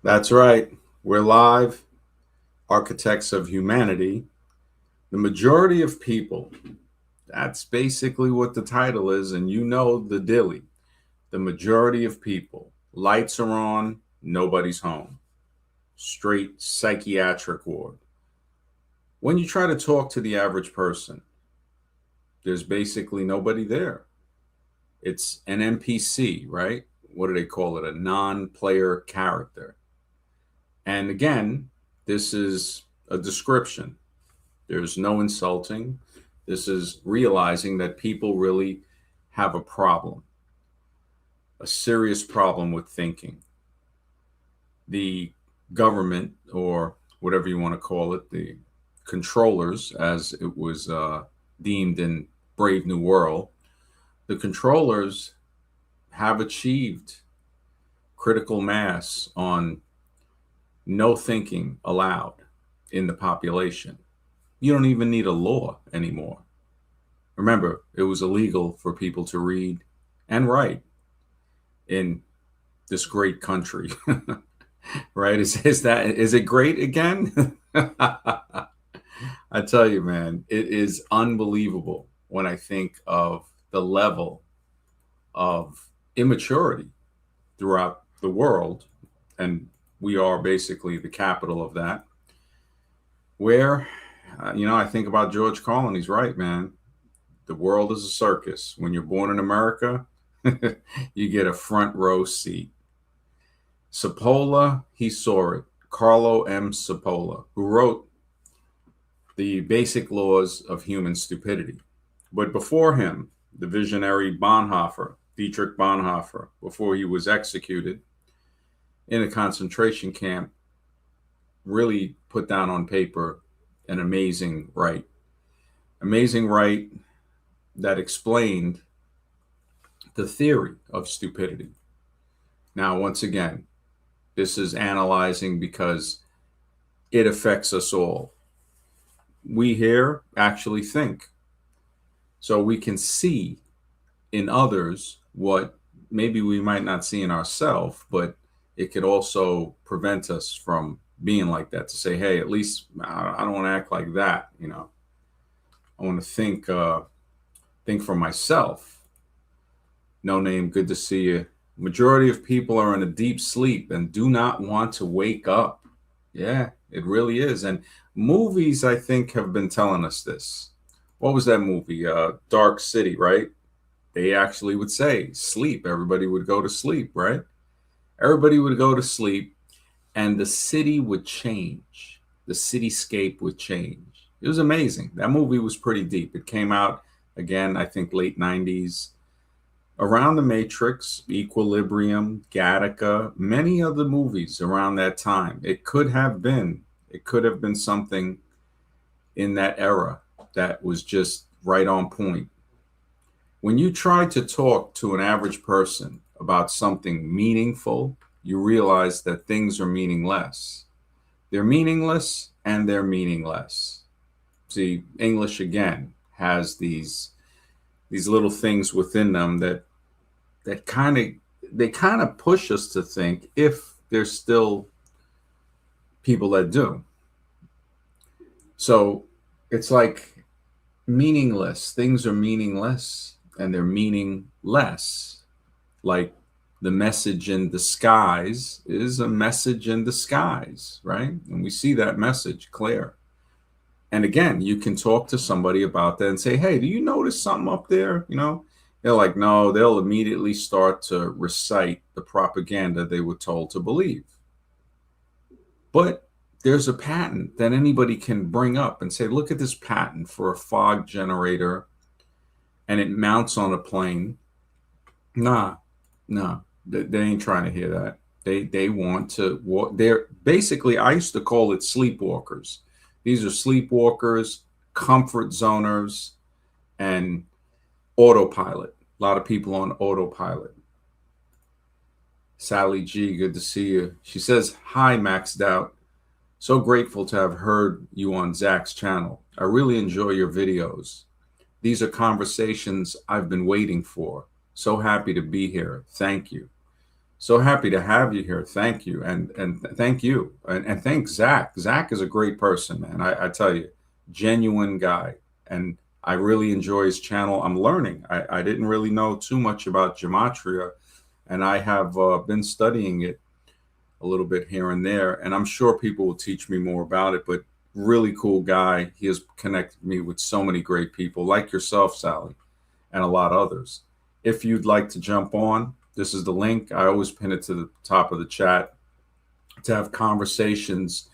That's right. We're live, architects of humanity. The majority of people, that's basically what the title is, and you know the dilly. The majority of people, lights are on, nobody's home. Straight psychiatric ward. When you try to talk to the average person, there's basically nobody there. It's an NPC, right? What do they call it? A non player character. And again, this is a description. There's no insulting. This is realizing that people really have a problem, a serious problem with thinking. The government, or whatever you want to call it, the controllers, as it was deemed in Brave New World, the controllers have achieved critical mass on no thinking allowed in the population. You don't even need a law anymore. Remember, it was illegal for people to read and write in this great country, right? Is it great again? I tell you, man, it is unbelievable when I think of the level of immaturity throughout the world, and we are basically the capital of that. Where, I think about George Carlin. He's right, man. The world is a circus. When you're born in America, you get a front row seat. Cipolla, he saw it. Carlo M. Cipolla, who wrote The Basic Laws of Human Stupidity. But before him, the visionary Bonhoeffer, Dietrich Bonhoeffer, before he was executed in a concentration camp, really put down on paper an amazing right that explained the theory of stupidity. Now, once again, this is analyzing because it affects us all. We here actually think. So we can see in others what maybe we might not see in ourselves, but it could also prevent us from being like that, to say, hey, at least I don't want to act like that. I want to think for myself. No Name, good to see you. Majority of people are in a deep sleep and do not want to wake up. Yeah, it really is. And movies, I think, have been telling us this. What was that movie? Dark City, right? They actually would say sleep. Everybody would go to sleep, right? Everybody would go to sleep and the city would change. The cityscape would change. It was amazing. That movie was pretty deep. It came out, again, I think late 90s, around The Matrix, Equilibrium, Gattaca, many other movies around that time. It could have been something in that era that was just right on point. When you try to talk to an average person about something meaningful, you realize that things are meaningless. They're meaningless and they're meaningless. See, English again has these little things within them that kind of push us to think, if there's still people that do. So it's like meaningless. Things are meaningless and they're meaningless. Like the message in disguise is a message in disguise, right? And we see that message clear. And again, you can talk to somebody about that and say, hey, do you notice something up there? They're like, no, they'll immediately start to recite the propaganda they were told to believe. But there's a patent that anybody can bring up and say, look at this patent for a fog generator and it mounts on a plane. Nah, nah, they ain't trying to hear that. They want to, they're basically, I used to call it sleepwalkers. These are sleepwalkers, comfort zoners, and autopilot. A lot of people on autopilot. Sally G, good to see you. She says, hi, Maxed Out. So grateful to have heard you on Zach's channel. I really enjoy your videos. These are conversations I've been waiting for. So happy to be here. Thank you. So happy to have you here. Thank you, and thank you, and thank Zach. Zach is a great person, man. I tell you, genuine guy, and I really enjoy his channel. I'm learning. I didn't really know too much about gematria, and I have been studying it a little bit here and there, and I'm sure people will teach me more about it. But really cool guy. He has connected me with so many great people, like yourself, Sally, and a lot of others. If you'd like to jump on, this is the link. I always pin it to the top of the chat to have conversations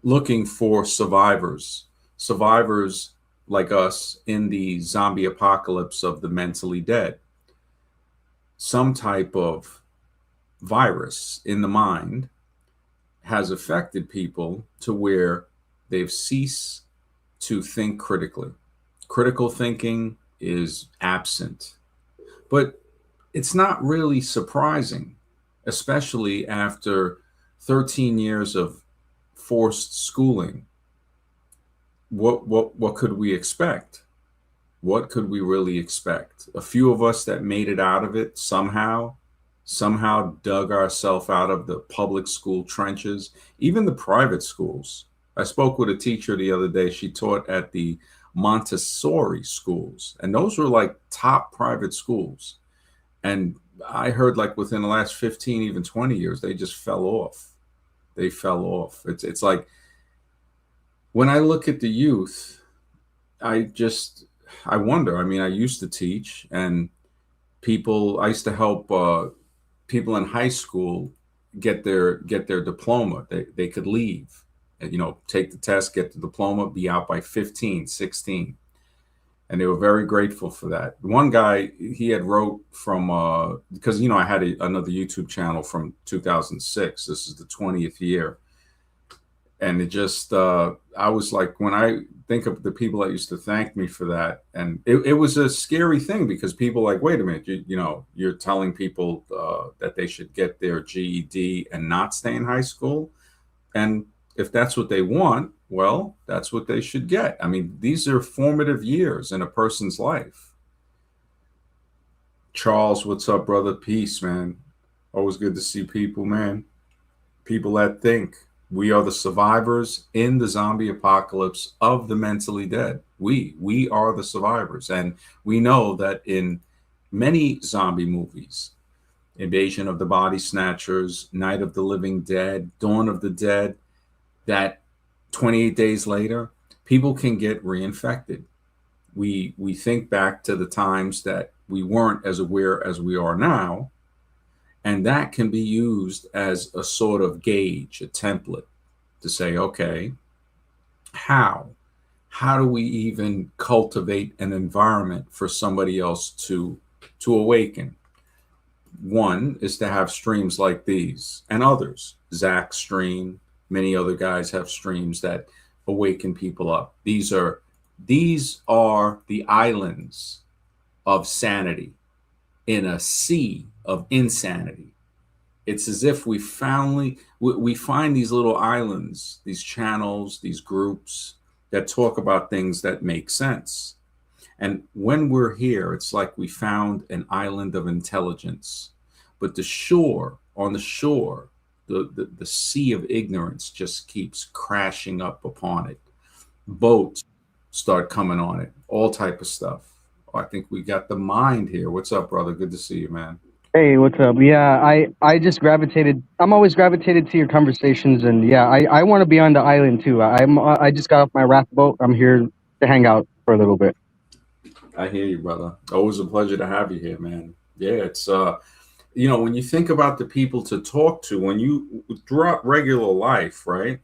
looking for survivors, survivors like us in the zombie apocalypse of the mentally dead. Some type of virus in the mind has affected people to where they've ceased to think critically. Critical thinking is absent. But it's not really surprising, especially after 13 years of forced schooling. What could we expect? What could we really expect? A few of us that made it out of it somehow dug ourselves out of the public school trenches, even the private schools. I spoke with a teacher the other day. She taught at the Montessori schools, and those were like top private schools. And I heard like within the last 15, even 20 years, they just fell off. They fell off. It's like when I look at the youth, I just I wonder. I mean, I used to teach, and I used to help people in high school get their diploma. They could leave, and, take the test, get the diploma, be out by 15, 16, and they were very grateful for that. One guy, he had wrote from because I had another YouTube channel from 2006. This is the 20th year, and it just I was like, when I think of the people that used to thank me for that, and it was a scary thing because people like, wait a minute, you're telling people that they should get their GED and not stay in high school, and if that's what they want, well, that's what they should get. I mean, these are formative years in a person's life. Charles, what's up, brother? Peace, man. Always good to see people, man. People that think. We are the survivors in the zombie apocalypse of the mentally dead. We are the survivors. And we know that in many zombie movies, Invasion of the Body Snatchers, Night of the Living Dead, Dawn of the Dead, that 28 days later, people can get reinfected. We think back to the times that we weren't as aware as we are now, and that can be used as a sort of gauge, a template to say, okay, how? How do we even cultivate an environment for somebody else to awaken? One is to have streams like these and others. Zach's stream, many other guys have streams that awaken people up. These are the islands of sanity in a sea of insanity. It's as if we find these little islands, these channels, these groups that talk about things that make sense. And when we're here, it's like we found an island of intelligence. But on the shore, the sea of ignorance just keeps crashing up upon it. Boats start coming on it, all type of stuff. I think we got the mind here. What's up, brother? Good to see you, man. Hey, what's up? Yeah, I just gravitated. I'm always gravitated to your conversations, and yeah, I want to be on the island too. I just got off my raft boat. I'm here to hang out for a little bit. I hear you, brother. Always a pleasure to have you here, man. Yeah, it's when you think about the people to talk to when you throughout regular life, right?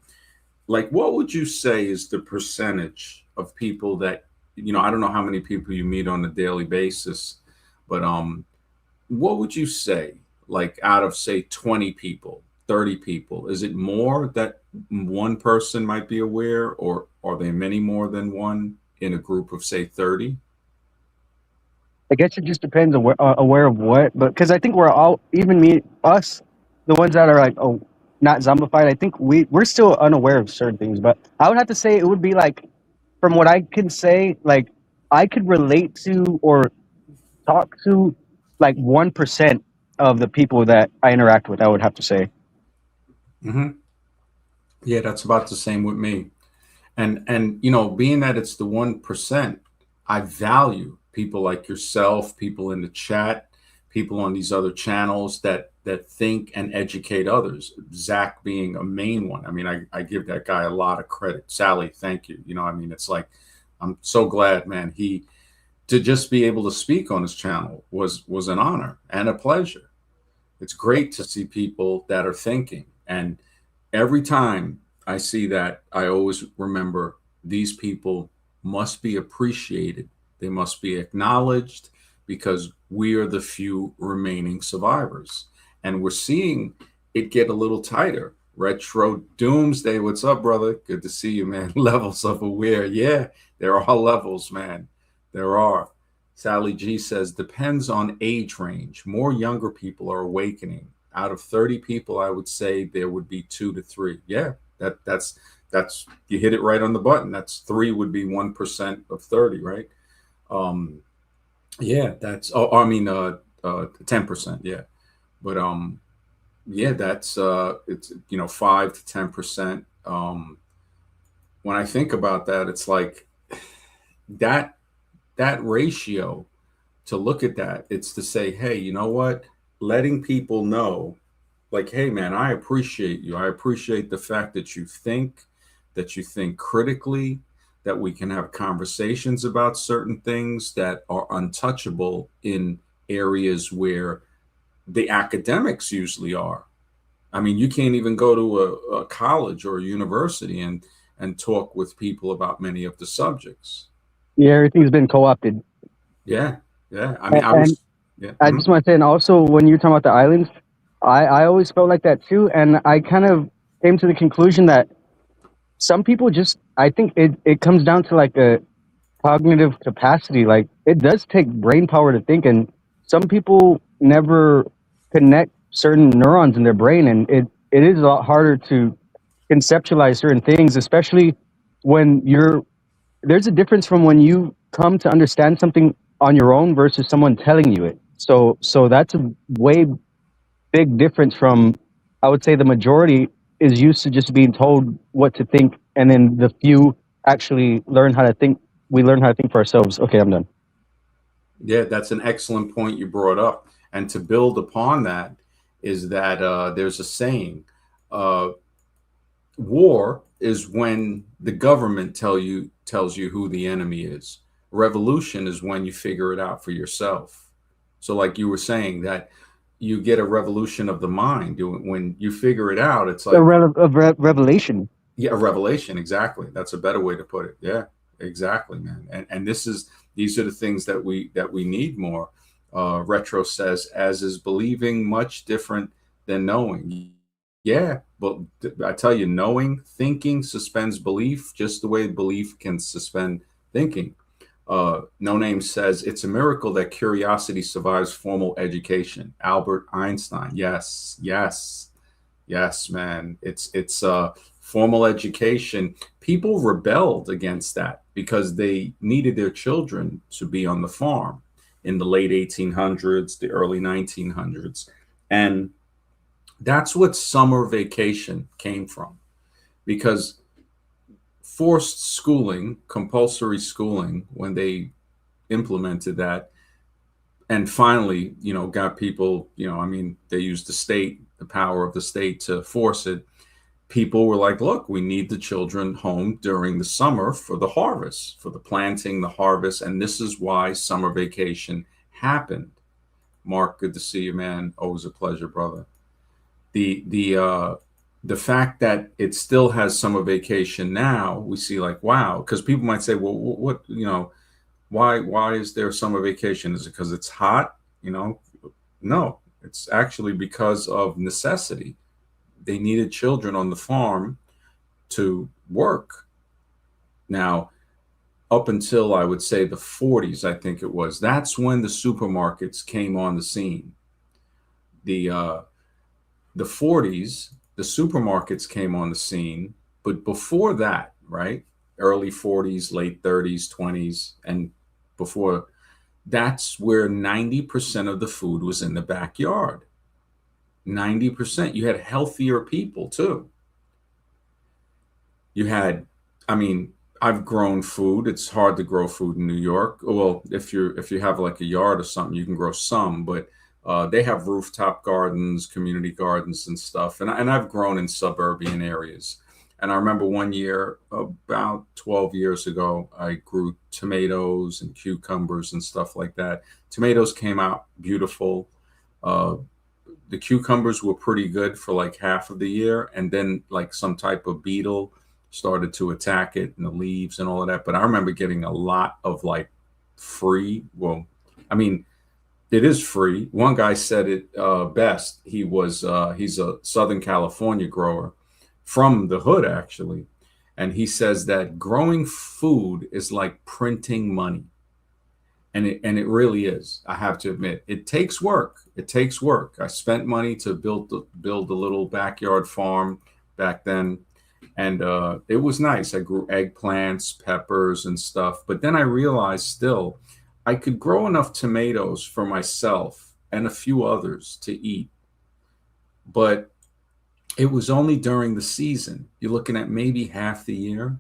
Like, what would you say is the percentage of people that I don't know how many people you meet on a daily basis, but what would you say, like, out of say 20 people, 30 people, is it more that one person might be aware, or are there many more than one in a group of say 30? I guess it just depends on aware of what, but because I think we're all, even me, us, the ones that are like, oh, not zombified. I think we're still unaware of certain things. But I would have to say it would be like, from what I can say, like I could relate to or talk to like 1%. of the people that I interact with. I would have to say. Hmm. Yeah, that's about the same with me. And being that it's the 1%, I value people like yourself, people in the chat, people on these other channels that think and educate others. Zach being a main one. I mean, I give that guy a lot of credit. Sally, thank you. I mean, it's like I'm so glad, man. He To just be able to speak on his channel was an honor and a pleasure. It's great to see people that are thinking. And every time I see that, I always remember these people must be appreciated. They must be acknowledged because we are the few remaining survivors. And we're seeing it get a little tighter. Retro Doomsday, what's up, brother? Good to see you, man. Levels of aware. Yeah, there are levels, man. There are. Sally G says, depends on age range. More younger people are awakening. Out of 30 people, I would say there would be 2 to 3. Yeah, that's you hit it right on the button. That's three would be 1% of 30, right? Um, yeah, that's I mean 10%, yeah. But yeah, that's it's 5 to 10%. When I think about that, it's like that that ratio to look at that, it's to say, hey, you know what? Letting people know, like, hey, man, I appreciate you. I appreciate the fact that you think critically, that we can have conversations about certain things that are untouchable in areas where the academics usually are. I mean, you can't even go to a college or a university and talk with people about many of the subjects. Yeah, everything's been co-opted. Yeah, yeah. I mean, I And was, yeah. I Mhm. just want to say, and also when you're talking about the islands, I always felt like that too, and I kind of came to the conclusion that some people just, I think it comes down to like a cognitive capacity. Like it does take brain power to think, and some people never connect certain neurons in their brain, and it is a lot harder to conceptualize certain things, especially when you're there's a difference from when you come to understand something on your own versus someone telling you it. So that's a way big difference from, I would say, the majority is used to just being told what to think, and then the few actually learn how to think. We learn how to think for ourselves. Okay, I'm done. Yeah, that's an excellent point you brought up. And to build upon that is that there's a saying, uh, war is when the government tells you who the enemy is. Revolution is when you figure it out for yourself. So, like you were saying, that you get a revolution of the mind when you figure it out. It's A, like, revelation. yeah, a revelation. Exactly. That's a better way to put it. Yeah, exactly, man. And these are the things that we need more. Retro says, as is believing much different than knowing. Yeah, but I tell you, knowing, thinking suspends belief, just the way belief can suspend thinking. No Name says it's a miracle that curiosity survives formal education. Albert Einstein. Yes, yes, yes, man. It's formal education. People rebelled against that because they needed their children to be on the farm in the late 1800s, the early 1900s. And that's what summer vacation came from, because forced schooling, compulsory schooling, when they implemented that, and finally, got people, I mean, they used the state, the power of the state to force it. People were like, look, we need the children home during the summer for the harvest, for the planting, the harvest. And this is why summer vacation happened. Mark, good to see you, man. Always a pleasure, brother. The fact that it still has summer vacation now, we see like, wow, because people might say, well, what, why is there summer vacation? Is it because it's hot? No, it's actually because of necessity. They needed children on the farm to work. Now, up until I would say the 40s, I think it was, that's when the supermarkets came on the scene. The 40s, the supermarkets came on the scene, but before that, right? Early 40s, late 30s, 20s, and before, that's where 90% of the food was in the backyard. 90%. You had healthier people too. You had, I mean, I've grown food. It's hard to grow food in New York. Well, if you have like a yard or something, you can grow some, but they have rooftop gardens, community gardens, and stuff. And I've grown in suburban areas. And I remember one year, about 12 years ago, I grew tomatoes and cucumbers and stuff like that. Tomatoes came out beautiful. Uh, the cucumbers were pretty good for like half of the year, and then like some type of beetle started to attack it and the leaves and all of that. But I remember getting a lot of like free, well, I mean, it is free. One guy said it best. He's a Southern California grower from the hood actually, and he says that growing food is like printing money, and it really is. I have to admit, it takes work. It takes work. I spent money to build a little backyard farm back then, and it was nice. I grew eggplants, peppers, and stuff. But then I realized still, I could grow enough tomatoes for myself and a few others to eat, but it was only during the season. You're looking at maybe half the year,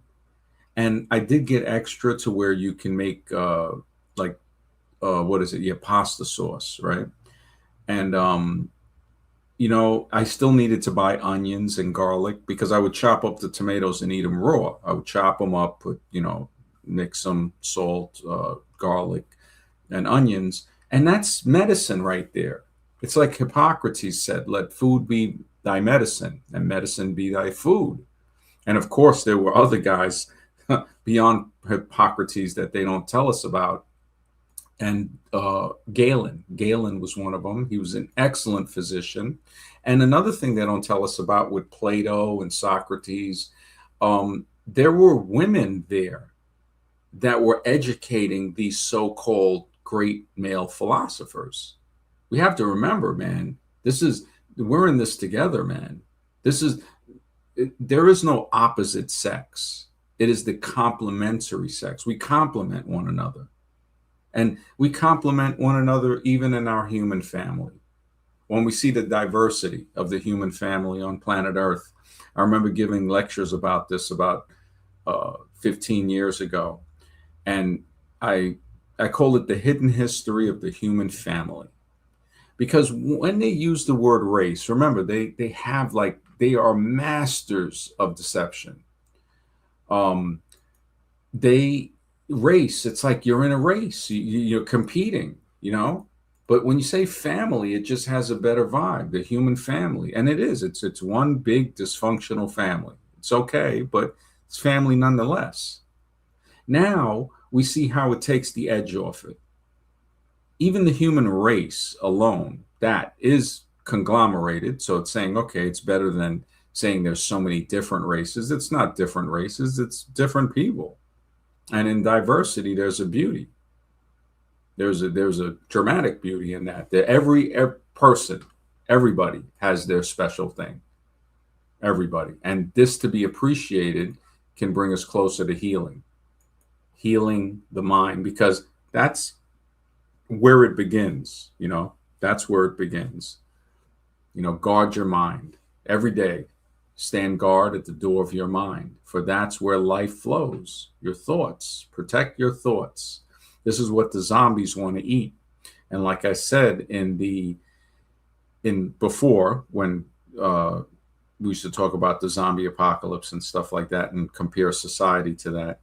and I did get extra to where you can make like what is it? Yeah, pasta sauce, right? And I still needed to buy onions and garlic because I would chop up the tomatoes and eat them raw. I would chop them up, put, mix some salt, garlic, and onions. And that's medicine right there. It's like Hippocrates said, let food be thy medicine and medicine be thy food. And of course, there were other guys beyond Hippocrates that they don't tell us about. And Galen was one of them. He was an excellent physician. And another thing they don't tell us about with Plato and Socrates, there were women there that were educating these so-called great male philosophers. We have to remember, man, we're in this together, man. There is no opposite sex. It is the complementary sex. We complement one another. And we complement one another even in our human family. When we see the diversity of the human family on planet Earth, I remember giving lectures about this about 15 years ago. And I, I call it the hidden history of the human family. Because when they use the word race, remember, they are masters of deception. Um, they race, it's like you're in a race, you're competing, you know. But when you say family, it just has a better vibe, the human family. And it's one big dysfunctional family. It's okay, but it's family nonetheless. Now we see how it takes the edge off it. Even the human race alone, that is conglomerated, so it's saying, okay, it's better than saying there's so many different races. It's not different races, it's different people. And in diversity, there's a beauty. There's a dramatic beauty in that. That every person, everybody has their special thing. Everybody, and this to be appreciated can bring us closer to healing the mind, because that's where it begins. That's where it begins. Guard your mind every day. Stand guard at the door of your mind, for that's where life flows. Your thoughts. Protect your thoughts. This is what the zombies want to eat. And like I said in before, when we used to talk about the zombie apocalypse and stuff like that and compare society to that,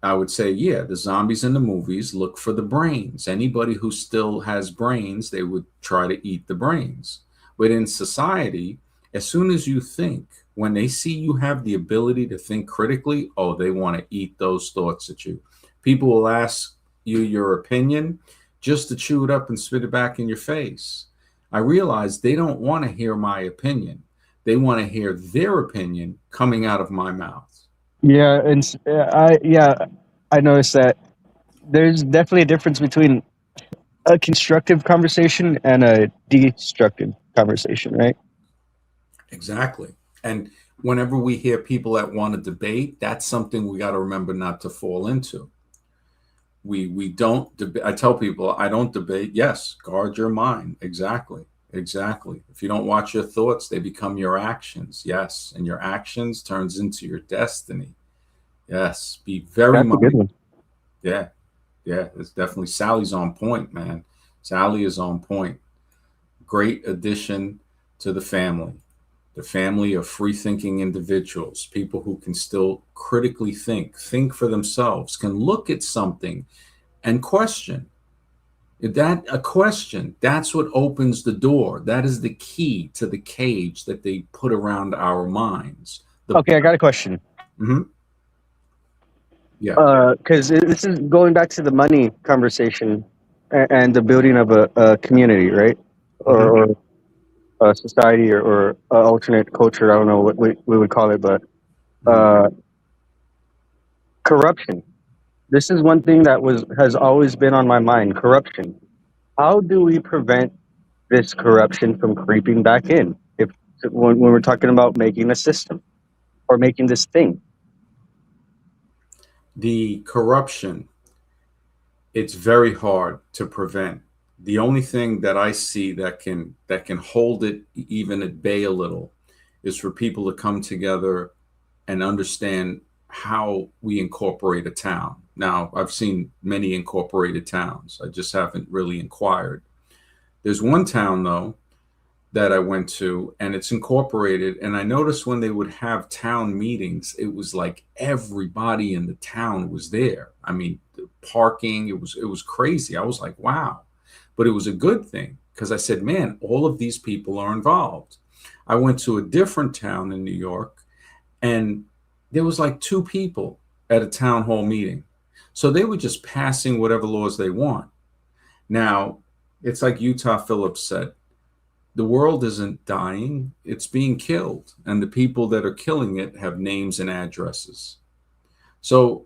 I would say, yeah, the zombies in the movies look for the brains. Anybody who still has brains, they would try to eat the brains. But in society, as soon as you think, when they see you have the ability to think critically, oh, they want to eat those thoughts at you. People will ask you your opinion just to chew it up and spit it back in your face. I realize they don't want to hear my opinion. They want to hear their opinion coming out of my mouth. Yeah, and I noticed that there's definitely a difference between a constructive conversation and a destructive conversation, right? Exactly. And whenever we hear people that want to debate, that's something we got to remember not to fall into. We don't I tell people, I don't debate. Yes, guard your mind. Exactly. Exactly. If you don't watch your thoughts, they become your actions. Yes, and your actions turns into your destiny. Yes, be very That's a good mindful. one. Yeah, yeah, it's definitely Sally's on point, man. Sally is on point. Great addition to the family of free thinking individuals, people who can still critically think for themselves, can look at something and question. That a question, that's what opens the door. That is the key to the cage that they put around our minds. The Okay, I got a question. Mhm. Yeah. Because this is going back to the money conversation and the building of a community, right? Hmm. Or a society or alternate culture. I don't know what we would call it, but Hmm. uh, corruption. This is one thing that was has always been on my mind. Corruption. How do we prevent this corruption from creeping back in? If when we're talking about making a system or making this thing, The corruption, it's very hard to prevent. The only thing that I see that can hold it even at bay a little is for people to come together and understand how we incorporate a town. Now, I've seen many incorporated towns. I just haven't really inquired. There's one town though that I went to, and it's incorporated. And I noticed when they would have town meetings, it was like everybody in the town was there. I mean, the parking, it was crazy. I was like, wow. But it was a good thing because I said, man, all of these people are involved. I went to a different town in New York, and there was like two people at a town hall meeting. So they were just passing whatever laws they want. Now, it's like Utah Phillips said, the world isn't dying, it's being killed. And the people that are killing it have names and addresses. So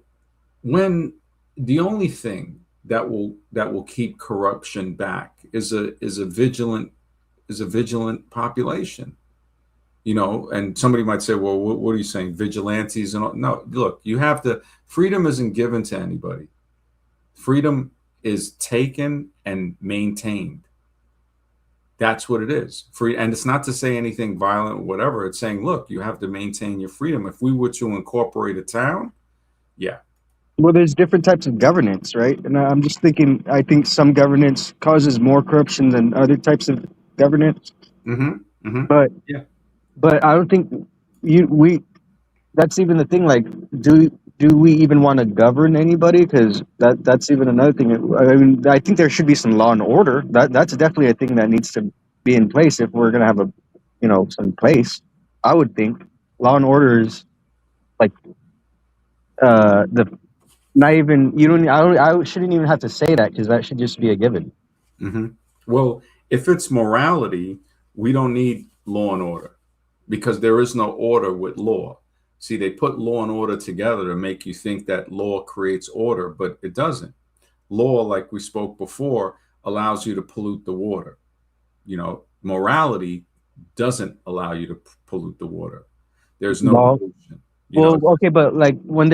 when the only thing that will keep corruption back is a vigilant population. And somebody might say, well, what are you saying, vigilantes and all? No, look, you have to. Freedom isn't given to anybody. Freedom is taken and maintained. That's what it is. Free, and it's not to say anything violent or whatever. It's saying, look, you have to maintain your freedom. If we were to incorporate a town, yeah. well, there's different types of governance, right? And I'm just thinking, I think some governance causes more corruption than other types of governance, Mm-hmm. Mm-hmm. but Yeah. I don't think we that's even the thing. Like, do we even want to govern anybody? Because that's even another thing. I mean, I think there should be some law and order. That's definitely a thing that needs to be in place if we're gonna have a, some place. I would think law and order is like the not even you don't. I shouldn't even have to say that because that should just be a given. Mm-hmm. Well, if it's morality, we don't need law and order because there is no order with law. See, they put law and order together to make you think that law creates order, but it doesn't. Law, like we spoke before, allows you to pollute the water. Morality doesn't allow you to pollute the water. There's no Law. pollution. You know. Well, okay, but like when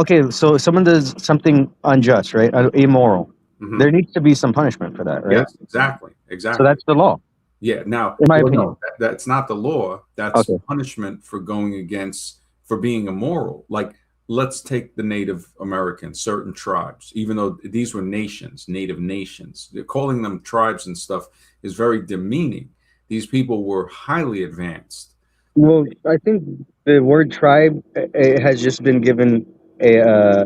okay, so someone does something unjust, right? Immoral. Mhm. There needs to be some punishment for that, right? Yes, exactly, So exactly. that's the law, Yeah. Now, in my well, no, opinion. that's not the law. That's Okay. punishment for going against, for being immoral. Like, let's take the Native Americans, certain tribes, even though these were nations, Native nations. They're calling them tribes and stuff is very demeaning. These people were highly advanced. Well, I think the word tribe has just been given a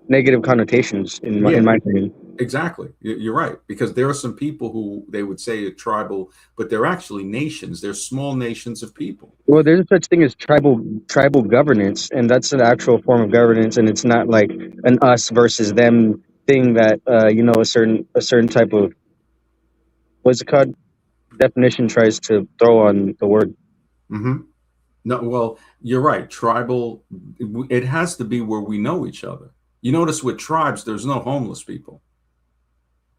negative connotations in Yeah, my opinion. exactly. You're right. Because there are some people who they would say are tribal, but they're actually nations. They're small nations of people. Well, there's a such thing as tribal governance, and that's an actual form of governance, and it's not like an us versus them thing that a certain type of what's it called definition tries to throw on the word. Hmm. No, well, you're right. Tribal, it has to be where we know each other. You notice with tribes, there's no homeless people.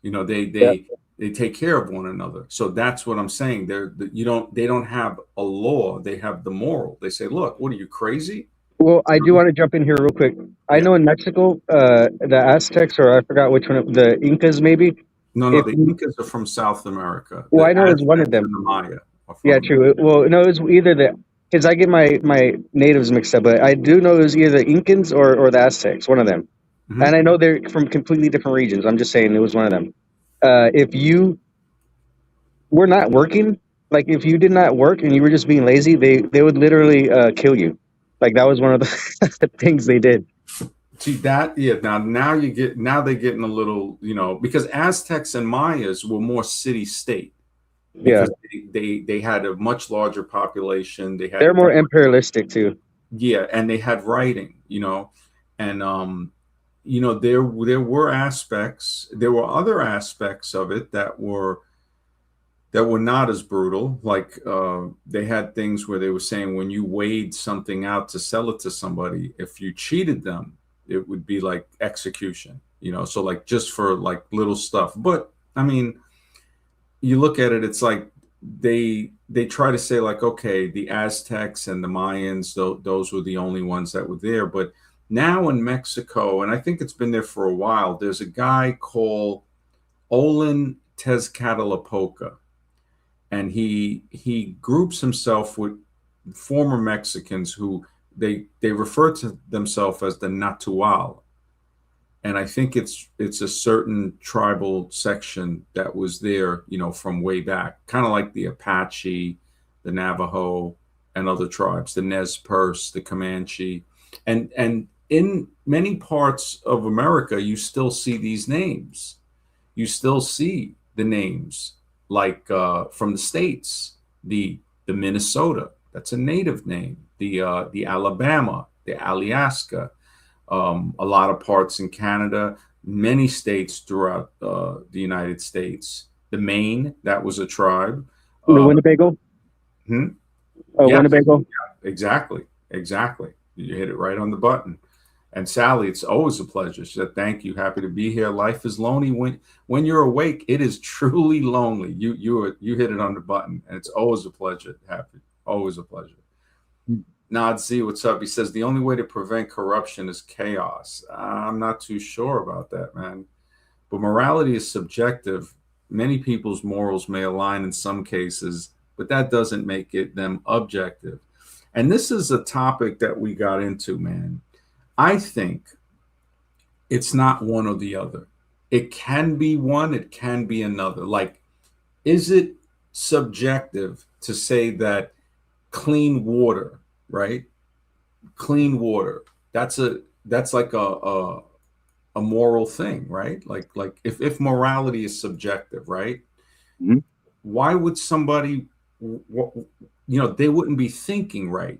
They Yeah. they they take care of one another. So that's what I'm saying. They don't have a law. They have the moral. They say, look, what are you, crazy? Well, I do want to jump in here real quick. I Yeah. know in Mexico, the Aztecs, or I forgot which one, the Incas maybe, No, no, If the you, Incas are from South America. well, The I know it was one of Aztecs them. and the Maya are Yeah, from. true. Well, no, it was either the because I get my natives mixed up, but I do know it was either the Incans or the Aztecs, one of them. And Mhm. I know they're from completely different regions. I'm just saying it was one of them. If you were not working, like if you did not work and you were just being lazy, they would literally kill you. Like that was one of the things they did. See that, yeah. Now you get now they're getting a little, because Aztecs and Mayas were more city state Yeah, because they had a much larger population. They they're had more imperialistic too. yeah, and they had writing, and there were aspects, there were other aspects of it that were not as brutal. Like they had things where they were saying when you weighed something out to sell it to somebody, if you cheated them, it would be like execution. So like just for like little stuff. But I mean, you look at it, it's like they try to say like, okay, the Aztecs and the Mayans, those were the only ones that were there. But now in Mexico, and I think it's been there for a while, there's a guy called Olin Tezcatlipoca, and he groups himself with former Mexicans who they refer to themselves as the Natural, and I think it's a certain tribal section that was there, from way back, kind of like the Apache, the Navajo, and other tribes, the Nez Perce, the Comanche, and in many parts of America, you still see these names. You still see the names like from the states, the Minnesota, that's a native name, the Alabama, the Alaska, a lot of parts in Canada, many states throughout the United States. The Maine, that was a tribe. The Uh, Winnebago, hmm? Yes, Winnebago. exactly, exactly. You hit it right on the button. And Sally, it's always a pleasure. She said, "Thank you. Happy to be here. Life is lonely when you're awake. It is truly lonely. You hit it on the button, and it's always a pleasure. Happy, always a pleasure." Nod Z, what's up? He says the only way to prevent corruption is chaos. I'm not too sure about that, man. But morality is subjective. Many people's morals may align in some cases, but that doesn't make it them objective. And this is a topic that we got into, man. I think it's not one or the other. It can be one, it can be another. Like, is it subjective to say that clean water, right? Clean water. That's like a moral thing, right? Like if morality is subjective, right? Mhm. Why would somebody, they wouldn't be thinking right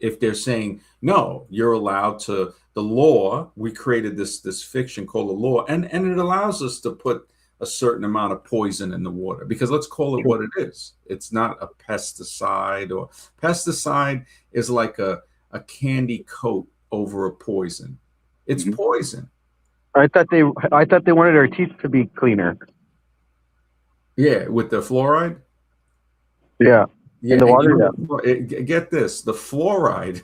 if they're saying no, you're allowed to. The law, we created this fiction called the law, and it allows us to put a certain amount of poison in the water, because let's call it True. what it is. It's not a pesticide. Or pesticide is like a candy coat over a poison. It's Mhm. poison. I thought they wanted our teeth to be cleaner. Yeah, with the fluoride. Yeah, in Yeah, the and water. Yeah. get this, the fluoride.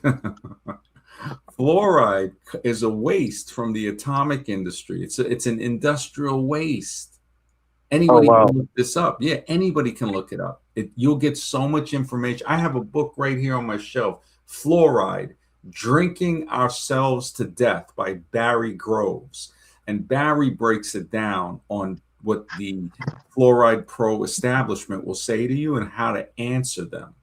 Fluoride is a waste from the atomic industry. It's an industrial waste. Oh Anybody wow. can look this up. Yeah, anybody can look it up. You'll get so much information. I have a book right here on my shelf, Fluoride, Drinking Ourselves to Death by Barry Groves. And Barry breaks it down on what the Fluoride Pro establishment will say to you and how to answer them.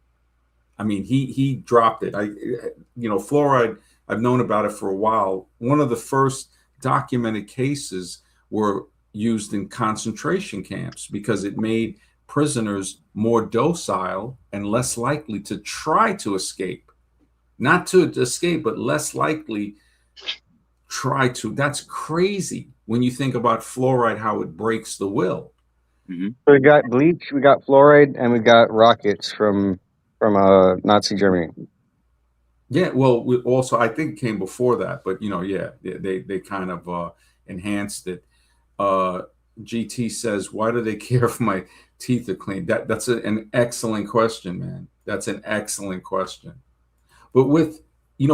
I mean, he dropped it. Fluoride. I've known about it for a while. One of the first documented cases were used in concentration camps because it made prisoners more docile and less likely to try to escape. Not to escape, but less likely try to. That's crazy when you think about fluoride, how it breaks the will. So we got bleach, we got fluoride, and we got rockets from Nazi Germany. Yeah, well, also I think it came before that, but yeah, they kind of enhanced it. Uh, GT says, "Why do they care if my teeth are clean?" That's an excellent question, man. That's an excellent question. But with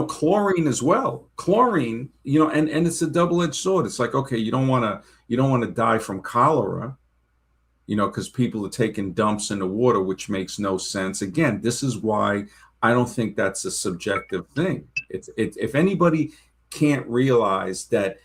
chlorine as well. Chlorine, and it's a double-edged sword. It's like, okay, you don't want to die from cholera, because people are taking dumps in the water, which makes no sense. Again, this is why I don't think that's a subjective thing. If anybody can't realize that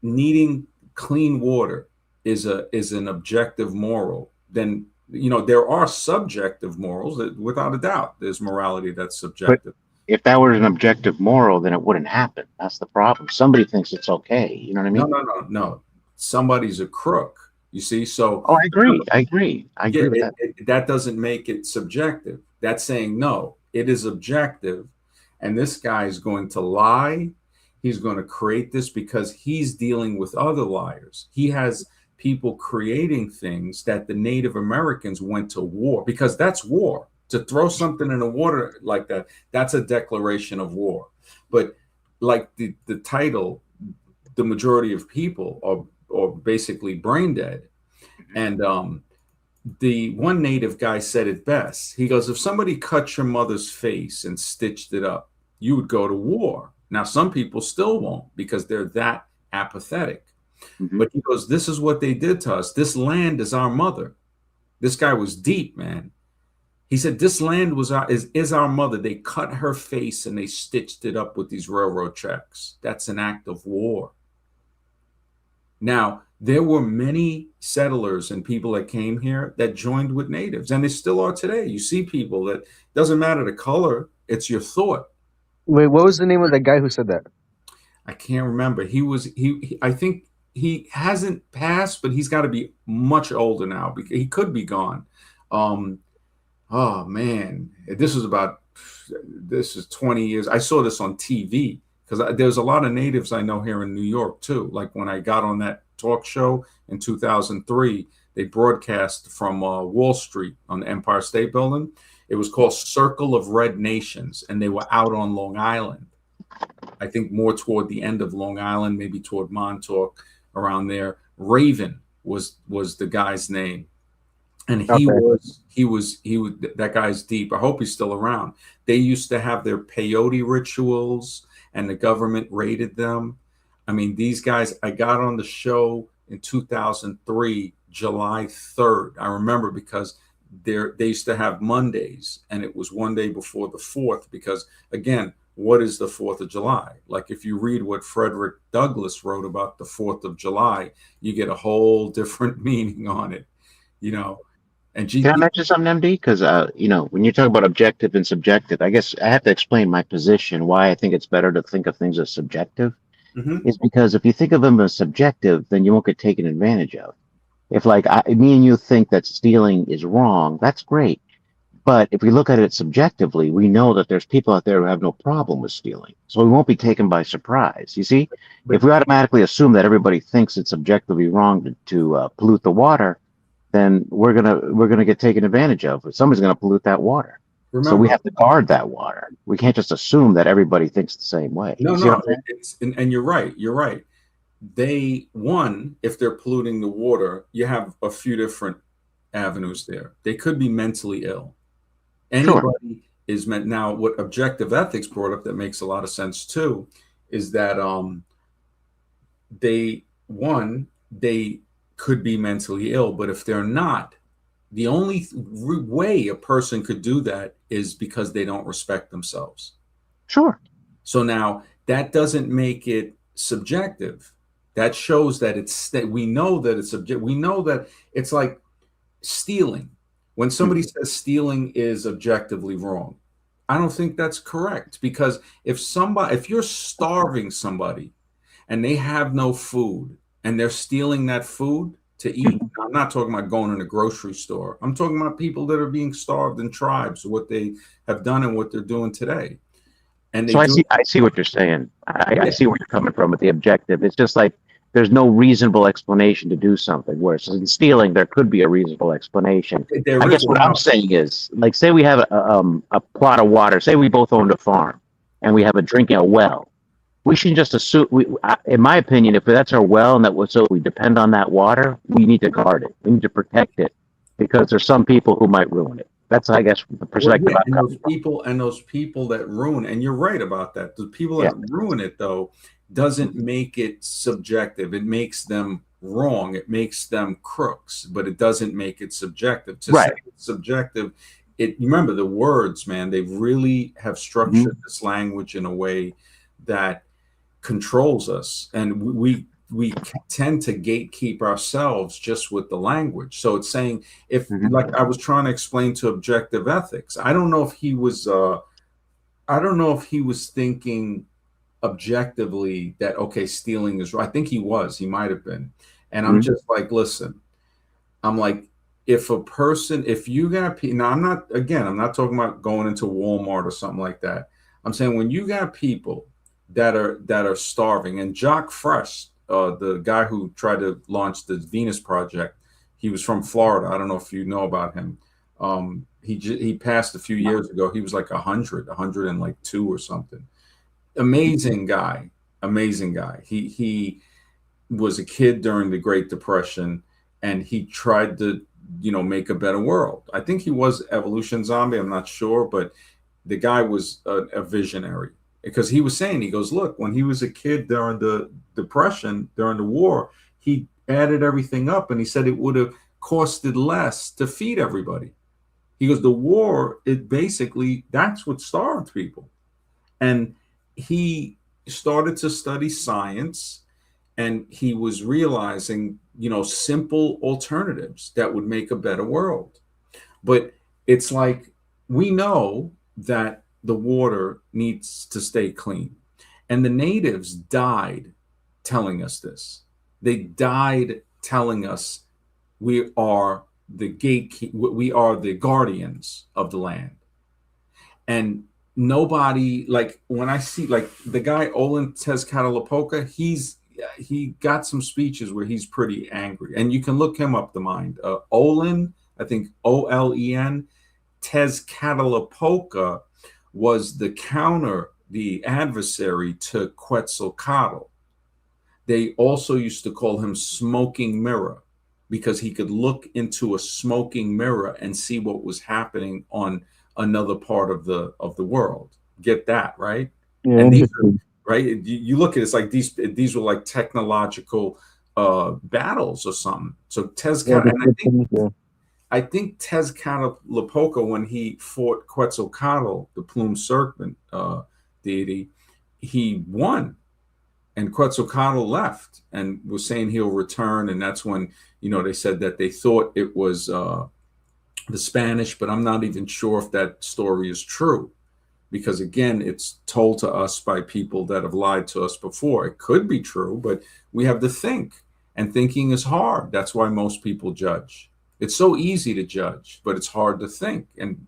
needing clean water is an objective moral, then there are subjective morals that, without a doubt, there's morality that's But subjective. if that were an objective moral, then it wouldn't happen. That's the problem. Somebody thinks it's okay. You know what I No, mean? no, no, no. Somebody's a crook. You see, so Oh, I agree. remember, I agree. I yeah, agree with that. that doesn't make it subjective. That's saying no, it is objective, and this guy is going to lie. He's going to create this because he's dealing with other liars. He has people creating things that the Native Americans went to war, because that's war. To throw something in the water like that, that's a declaration of war. But like the title, the majority of people are basically brain dead. And the one native guy said it best. He goes, if somebody cut your mother's face and stitched it up, you would go to war. Now, some people still won't because they're that apathetic. Hmm. But he goes, this is what they did to us. This land is our mother. This guy was deep, man. He said, this land is our mother. They cut her face and they stitched it up with these railroad tracks. That's an act of war. Now, there were many settlers and people that came here that joined with natives, and they still are today. You see people that doesn't matter the color, it's your thought. Wait, what was the name of the guy who said that? I can't remember. I think he hasn't passed, but he's got to be much older now because he could be gone. Um, oh man, this is 20 years. I saw this on TV because there's a lot of natives I know here in New York too. Like when I got on that talk show in 2003, they broadcast from Wall Street on the Empire State Building. It was called Circle of Red Nations, and they were out on Long Island. I think more toward the end of Long Island, maybe toward Montauk, around there. Raven was the guy's name, and Okay. he was that guy's deep. I hope he's still around. They used to have their peyote rituals, and the government raided them. I mean, these guys. I got on the show in 2003, July 3rd. I remember because they used to have Mondays, and it was one day before the 4th. Because again, what is the 4th of July? Like if you read what Frederick Douglass wrote about the 4th of July, you get a whole different meaning on it, you know. And Can I mention something, MD? Because when you talk about objective and subjective, I guess I have to explain my position. Why I think it's better to think of things as subjective Mhm. is because if you think of them as subjective, then you won't get taken advantage of. If me and you think that stealing is wrong, that's great. But if we look at it subjectively, we know that there's people out there who have no problem with stealing. So we won't be taken by surprise. You see, But if we automatically assume that everybody thinks it's objectively wrong to pollute the water, then we're gonna get taken advantage of. Somebody's gonna pollute that water. So we remember, have to guard that water. We can't just assume that everybody thinks the same way. no, You see what no, I'm saying? and you're right. You're right. If they're polluting the water, you have a few different avenues there. They could be mentally ill. Sure. Anybody is meant. Now, what objective ethics brought up that makes a lot of sense too is that they could be mentally ill, but if they're not, the only way a person could do that is because they don't respect themselves. Sure. So now that doesn't make it subjective. That shows that we know that it's subjective. We know that it's like stealing. When somebody Mhm. says stealing is objectively wrong, I don't think that's correct, because if you're starving somebody and they have no food and they're stealing that food to eat, I'm not talking about going in a grocery store. I'm talking about people that are being starved in tribes, what they have done and what they're doing today. And they So I do see. I see what you're saying. I yeah, see where you're coming from with the objective. It's just like there's no reasonable explanation to do something. Whereas in stealing, there could be a reasonable explanation. I there is guess what I'm now. saying is, like, say we have a plot of water. Say we both owned a farm, and we have a drinking a well. We shouldn't just assume. In my opinion, if that's our well and that was so we depend on that water, we need to guard it. We need to protect it because there's some people who might ruin it. That's, I guess, the Well, perspective yeah, I'm coming from. and those people that ruin, and you're right about that. The people Yeah. that ruin it though doesn't make it subjective. It makes them wrong. It makes them crooks, but it doesn't make it subjective. To say Right. it's subjective, it remember the words, man. They really have Hmm. structured this language in a way that controls us, and we tend to gatekeep ourselves just with the language. So it's saying, if, like Hmm. I was trying to explain to objective ethics, I don't know if he was I don't know if he was thinking objectively that, okay, stealing is right. I think he might have been. And I'm Hmm. just like, listen, I'm like, if a person, if you got people, now I'm not, again, I'm not talking about going into Walmart or something like that. I'm saying when you got people that are starving, and Jock Fresh, the guy who tried to launch the Venus Project, he was from Florida. I don't know if you know about him. He passed a few years ago. He was like 100 and like two or something. Amazing guy, amazing guy. He was a kid during the Great Depression, and he tried to, make a better world. I think he was evolution zombie. I'm not sure, but the guy was a visionary, because he was saying, he goes, look, when he was a kid during the Depression, during the war, he added everything up, and he said it would have costed less to feed everybody. He goes, the war, it basically, that's what starved people. And he started to study science, and he was realizing, simple alternatives that would make a better world. But it's like, we know that the water needs to stay clean, and the natives died telling us this. They died telling us we are the gatekeep, we are the guardians of the land. And nobody, like, when I see, like, the guy Olin Tezcatlipoca, he got some speeches where he's pretty angry, and you can look him up the mind. Olin, I think Olen, Tezcatlipoca was the counter, the adversary to Quetzalcoatl. They also used to call him Smoking Mirror, because he could look into a smoking mirror and see what was happening on another part of the world. Get that, right? Yeah, And these are, interesting. right. You look at it, it's like these were like technological battles or something. So Yeah, Tezcat, and systems, yeah. I think Tezcatlipoca, when he fought Quetzalcoatl, the plumed serpent deity, he won, and Quetzalcoatl left and was saying he'll return. And that's when, they said that they thought it was the Spanish, but I'm not even sure if that story is true, because again, it's told to us by people that have lied to us before. It could be true, but we have to think, and thinking is hard. That's why most people judge. It's so easy to judge, but it's hard to think. And,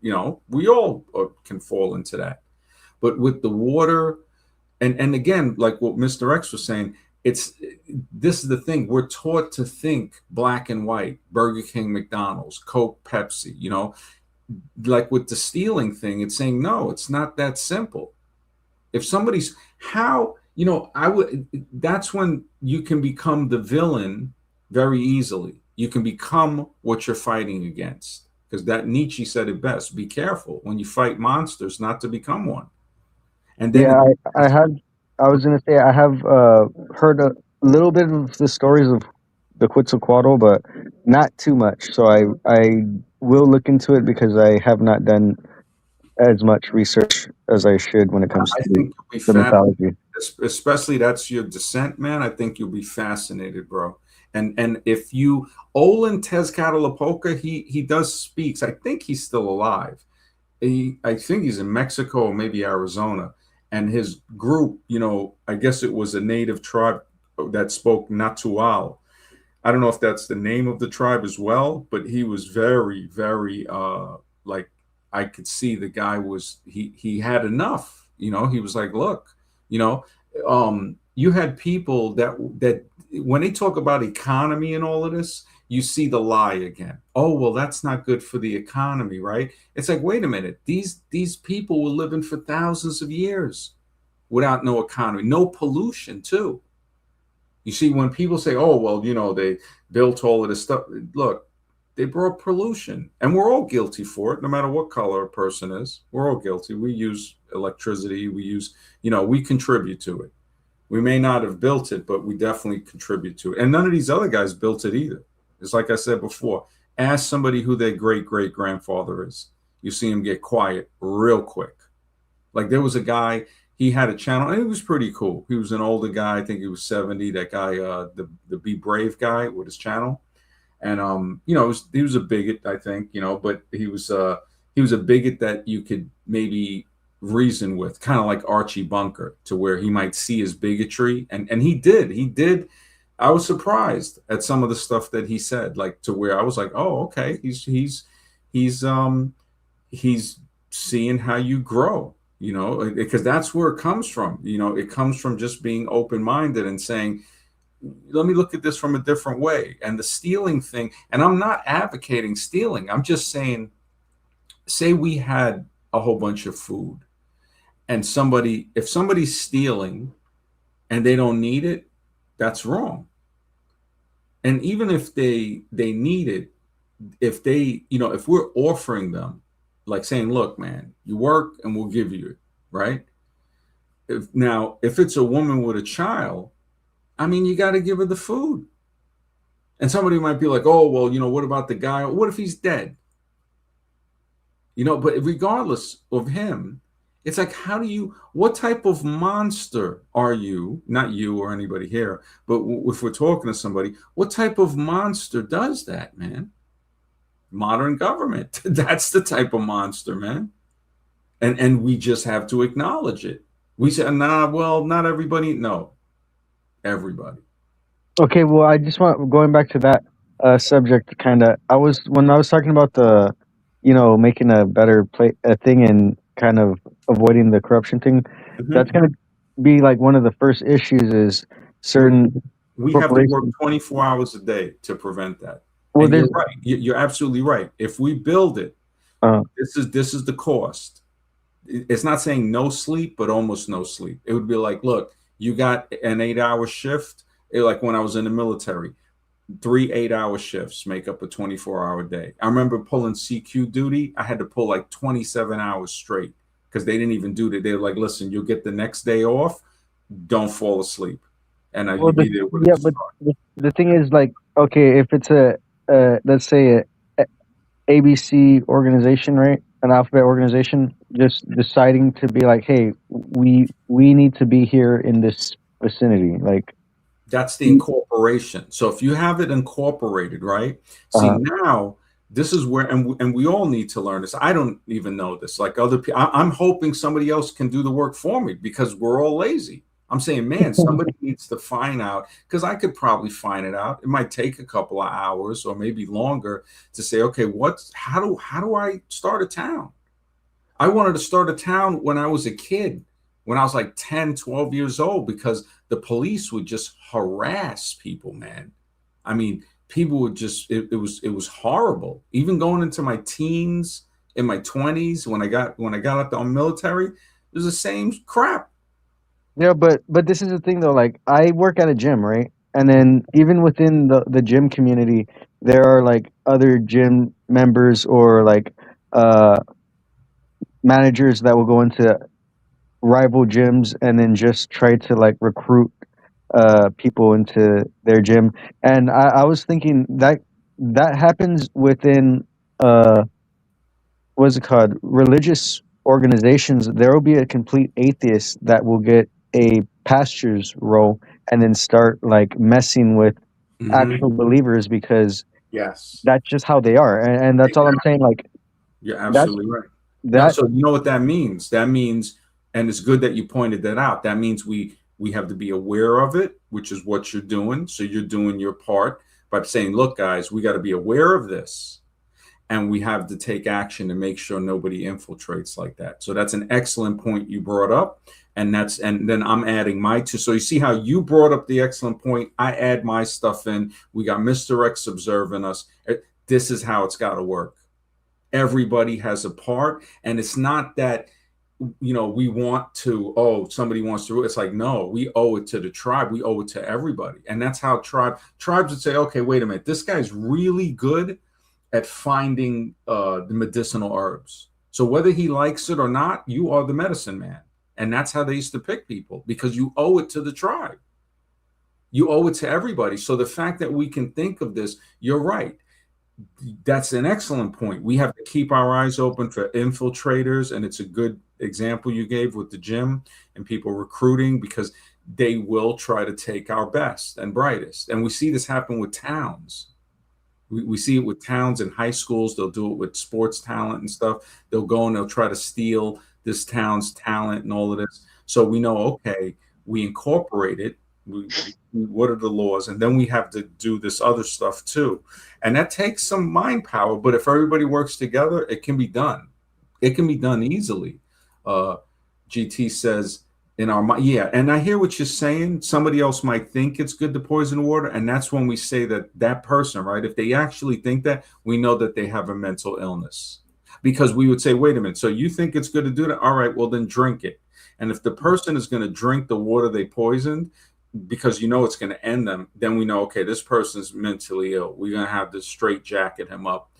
we all can fall into that. But with the water, and again, like what Mr. X was saying, it's this is the thing, we're taught to think black and white: Burger King, McDonald's, Coke, Pepsi. Like with the stealing thing, it's saying no, it's not that simple. If somebody's, how, I would, that's when you can become the villain very easily. You can become what you're fighting against, because that Nietzsche said it best: be careful when you fight monsters not to become one. And then Yeah, again, I have. I was gonna say I have heard a little bit of the stories of the Quetzalcoatl, but not too much. So I will look into it because I have not done as much research as I should when it comes I to think you'll be the fascinated, mythology. especially that's your descent, man. I think you'll be fascinated, bro. And if you, Olin Tezcatlipoca, he does speaks. I think he's still alive. I think he's in Mexico or maybe Arizona. And his group, I guess it was a native tribe that spoke Natual. I don't know if that's the name of the tribe as well, but he was very, very like, I could see the guy was, he had enough. He was like, look, you know, you had people that when they talk about economy and all of this, you see the lie again. Oh, well, that's not good for the economy, right? It's like, wait a minute, these people were living for thousands of years without no economy, no pollution too. You see, when people say, "Oh, well, they built all of this stuff," look, they brought pollution, and we're all guilty for it, no matter what color a person is. We're all guilty. We use electricity. We use, we contribute to it. We may not have built it, but we definitely contribute to it. And none of these other guys built it either. It's like I said before. Ask somebody who their great great grandfather is. You see him get quiet real quick. Like there was a guy, he had a channel, and it was pretty cool. He was an older guy. I think he was 70. That guy, the Be Brave guy with his channel. And he was a bigot, I think, but he was a bigot that you could maybe reason with, kind of like Archie Bunker, to where he might see his bigotry, and he did. I was surprised at some of the stuff that he said, like to where I was like, oh, okay, he's he's seeing how you grow, because that's where it comes from. It comes from just being open minded and saying, let me look at this from a different way. And the stealing thing, and I'm not advocating stealing. I'm just saying, say we had a whole bunch of food, and if somebody's stealing and they don't need it, that's wrong. And even if they need it, if we're offering them, like saying, look, man, you work and we'll give you it, right? If it's a woman with a child, I mean, you got to give her the food. And somebody might be like, oh, well, what about the guy? What if he's dead? But regardless of him, it's like, what type of monster are you? Not you or anybody here, but if we're talking to somebody, what type of monster does that, man? Modern government. That's the type of monster, man. And we just have to acknowledge it. We say, nah, well, not everybody. No, everybody. Okay, well, I just want going back to that subject. Kind of, when I was talking about the, making a better a thing and kind of avoiding the corruption thing. Mm-hmm. That's going to be like one of the first issues is certain. We have to work 24 hours a day to prevent that. Well, and you're right. You're absolutely right. If we build it, this is the cost. It's not saying no sleep, but almost no sleep. It would be like, look, you got an 8-hour shift. Like when I was in the military, 3 8-hour shifts make up a 24-hour day. I remember pulling CQ duty. I had to pull like 27 hours straight because they didn't even do that. They were like, listen, you'll get the next day off. Don't fall asleep. And you'd be there with but the thing is, like, okay, if it's let's say a ABC organization, right? An alphabet organization, just deciding to be like, hey, we need to be here in this vicinity, like. That's the incorporation. So if you have it incorporated, right? See, now this is where, and we all need to learn this. I don't even know this. Like other people, I'm hoping somebody else can do the work for me because we're all lazy. I'm saying, man, somebody needs to find out, because I could probably find it out. It might take a couple of hours or maybe longer to say, okay, how do I start a town? I wanted to start a town when I was a kid, when I was like 10, 12 years old, because the police would just harass people, man. I mean, people would just, it was horrible. Even going into my teens, in my 20s, when I got out the military, it was the same crap. Yeah, but this is the thing though, like I work at a gym, right? And then even within the gym community, there are like other gym members or like managers that will go into rival gyms and then just try to like recruit people into their gym. And I was thinking that happens within what's it called, religious organizations. There will be a complete atheist that will get a pastor's role and then start like messing with actual believers, because yes, that's just how they are. And that's all I'm saying. Like, you're absolutely right. So you know what that means? That means, and it's good that you pointed that out. That means we have to be aware of it, which is what you're doing. So you're doing your part by saying, look, guys, we got to be aware of this. And we have to take action to make sure nobody infiltrates like that. So that's an excellent point you brought up. And then I'm adding my two. So you see how you brought up the excellent point. I add my stuff in. We got Mr. X observing us. This is how it's got to work. Everybody has a part. And it's not that, we want to, somebody wants to, it's like, no, we owe it to the tribe. We owe it to everybody. And that's how tribes would say, okay, wait a minute, this guy's really good. at finding the medicinal herbs. So whether he likes it or not, you are the medicine man. And that's how they used to pick people, because you owe it to the tribe. You owe it to everybody. So the fact that we can think of this, you're right. That's an excellent point. We have to keep our eyes open for infiltrators. And it's a good example you gave with the gym and people recruiting, because they will try to take our best and brightest. And we see this happen with towns. We see it with towns and high schools. They'll do it with sports talent and stuff. They'll go and they'll try to steal this town's talent and all of this. So we know, okay, we incorporate it. What are the laws? And then we have to do this other stuff too. And that takes some mind power. But if everybody works together, it can be done. It can be done easily. Uh, GT says, in our mind, yeah. And I hear what you're saying. Somebody else might think it's good to poison water, and that's when we say that that person, right, if they actually think that, we know that they have a mental illness, because we would say, wait a minute, so you think it's good to do that? All right, well then drink it. And if the person is going to drink the water they poisoned because you know it's going to end them, then we know, okay, this person's mentally ill. We're going to have to straight jacket him up,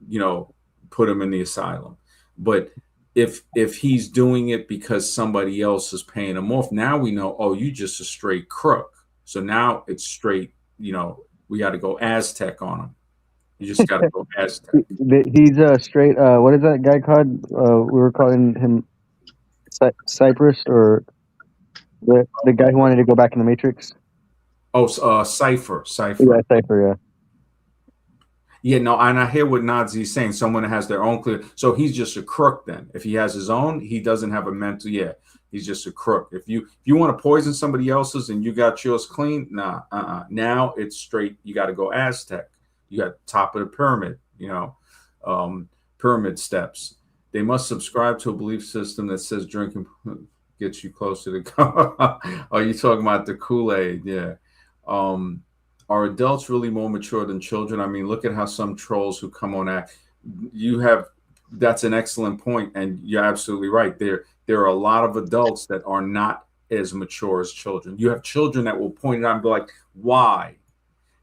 you know, put him in the asylum. But if he's doing it because somebody else is paying him off, now we know, oh, you just a straight crook. So now it's straight, you know, we got to go Aztec on him. You just got to go Aztec. He's a straight. What is that guy called? We were calling him Cypress, or the guy who wanted to go back in the Matrix. Oh, Cipher, Yeah, Cipher. Cypher. Yeah. Yeah, no, and I hear what Nazi's saying. Someone that has their own clear, so he's just a crook. Then, if he has his own, he doesn't have a mental. Yeah, he's just a crook. If you want to poison somebody else's and you got yours clean, nah, now it's straight. You got to go Aztec. You got top of the pyramid. You know, pyramid steps. They must subscribe to a belief system that says drinking gets you closer to God. Oh, you talking about the Kool-Aid? Yeah. Um, are adults really more mature than children? I mean, look at how some trolls who come on act. You have That's an excellent point, and you're absolutely right. There are a lot of adults that are not as mature as children. You have children that will point it out and be like, "Why?"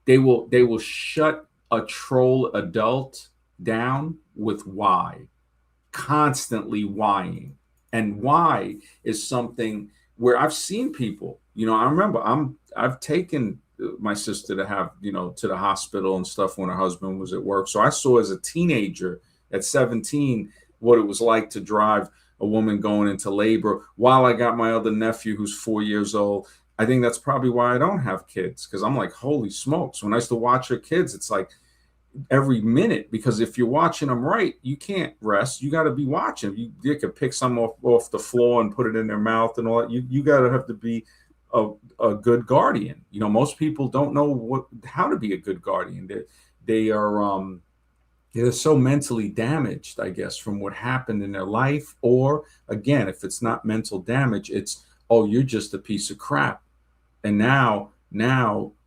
They will shut a troll adult down with why, constantly whying. And why is something where I've seen people, I remember I've taken my sister to have, to the hospital and stuff when her husband was at work. So I saw as a teenager at 17 what it was like to drive a woman going into labor while I got my other nephew who's 4 years old. I think that's probably why I don't have kids, because I'm like, holy smokes. When I used to watch her kids, it's like every minute, because if you're watching them right, you can't rest. You got to be watching. You could pick some off the floor and put it in their mouth and all that. You got to have to be a good guardian. Most people don't know how to be a good guardian. They're so mentally damaged, I guess, from what happened in their life. Or again, if it's not mental damage, it's, oh, you're just a piece of crap. And now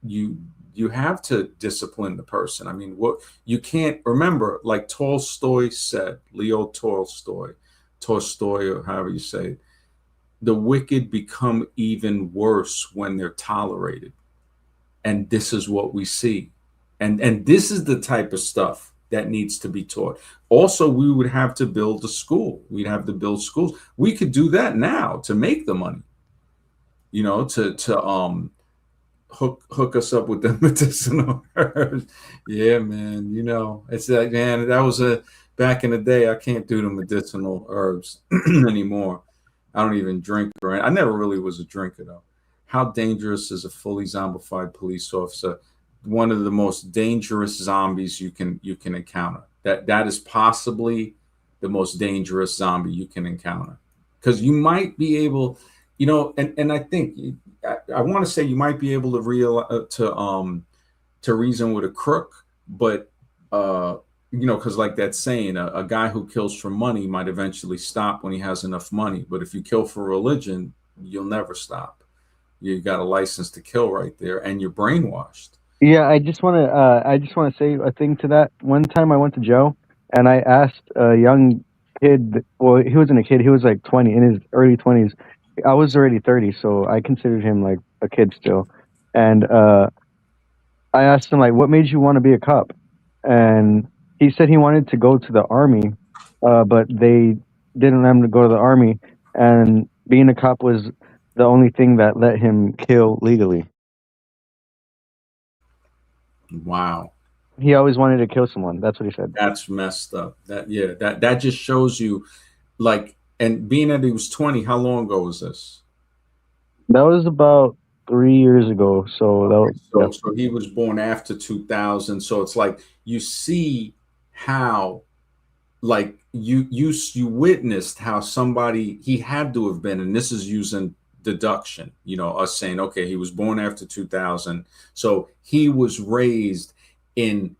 you have to discipline the person. I mean, what you can't remember, like Tolstoy said, Leo Tolstoy, or however you say it, the wicked become even worse when they're tolerated. And this is what we see. And this is the type of stuff that needs to be taught. Also, we would have to build a school. We'd have to build schools. We could do that now to make the money, to hook us up with the medicinal herbs. Yeah, man. It's like, man, that was a back in the day. I can't do the medicinal herbs anymore. I don't even drink, or I never really was a drinker though. How dangerous is a fully zombified police officer? One of the most dangerous zombies you can encounter. That is possibly the most dangerous zombie you can encounter, because you might be able, and I think I want to say you might be able to to reason with a crook, but because like that saying, a guy who kills for money might eventually stop when he has enough money. But if you kill for religion, you'll never stop. You got a license to kill right there, and you're brainwashed. Yeah, I just want to say a thing to that. One time I went to Joe and I asked a young kid. Well, he wasn't a kid. He was like 20, in his early 20s. I was already 30, so I considered him like a kid still. And I asked him like, "What made you want to be a cop?" And he said he wanted to go to the army, but they didn't let him to go to the army, and being a cop was the only thing that let him kill legally. Wow. He always wanted to kill someone. That's what he said. That's messed up. That yeah, that just shows you like, and being that he was 20, how long ago was this? That was about 3 years ago. So that Okay, was, yeah. so he was born after 2000. So it's like you see how like you witnessed how somebody he had to have been, and this is using deduction, us saying, okay, he was born after 2000, so he was raised in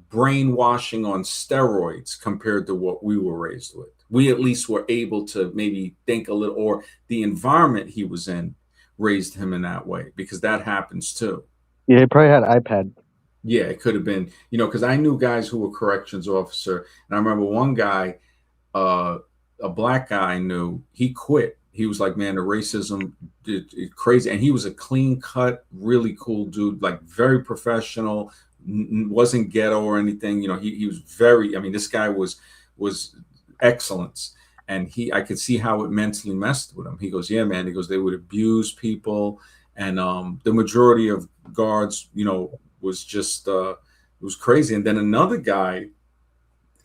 brainwashing on steroids compared to what we were raised with. We at least were able to maybe think a little, or the environment he was in raised him in that way, because that happens too. Yeah, he probably had iPad. Yeah, it could have been, because I knew guys who were corrections officer, and I remember one guy, uh, a black guy I knew, he quit. He was like, man, the racism did crazy, and he was a clean cut, really cool dude, like very professional, wasn't ghetto or anything. He was very. I mean, this guy was excellence, and I could see how it mentally messed with him. He goes, yeah, man. He goes, they would abuse people, and the majority of guards, was just it was crazy. And then another guy,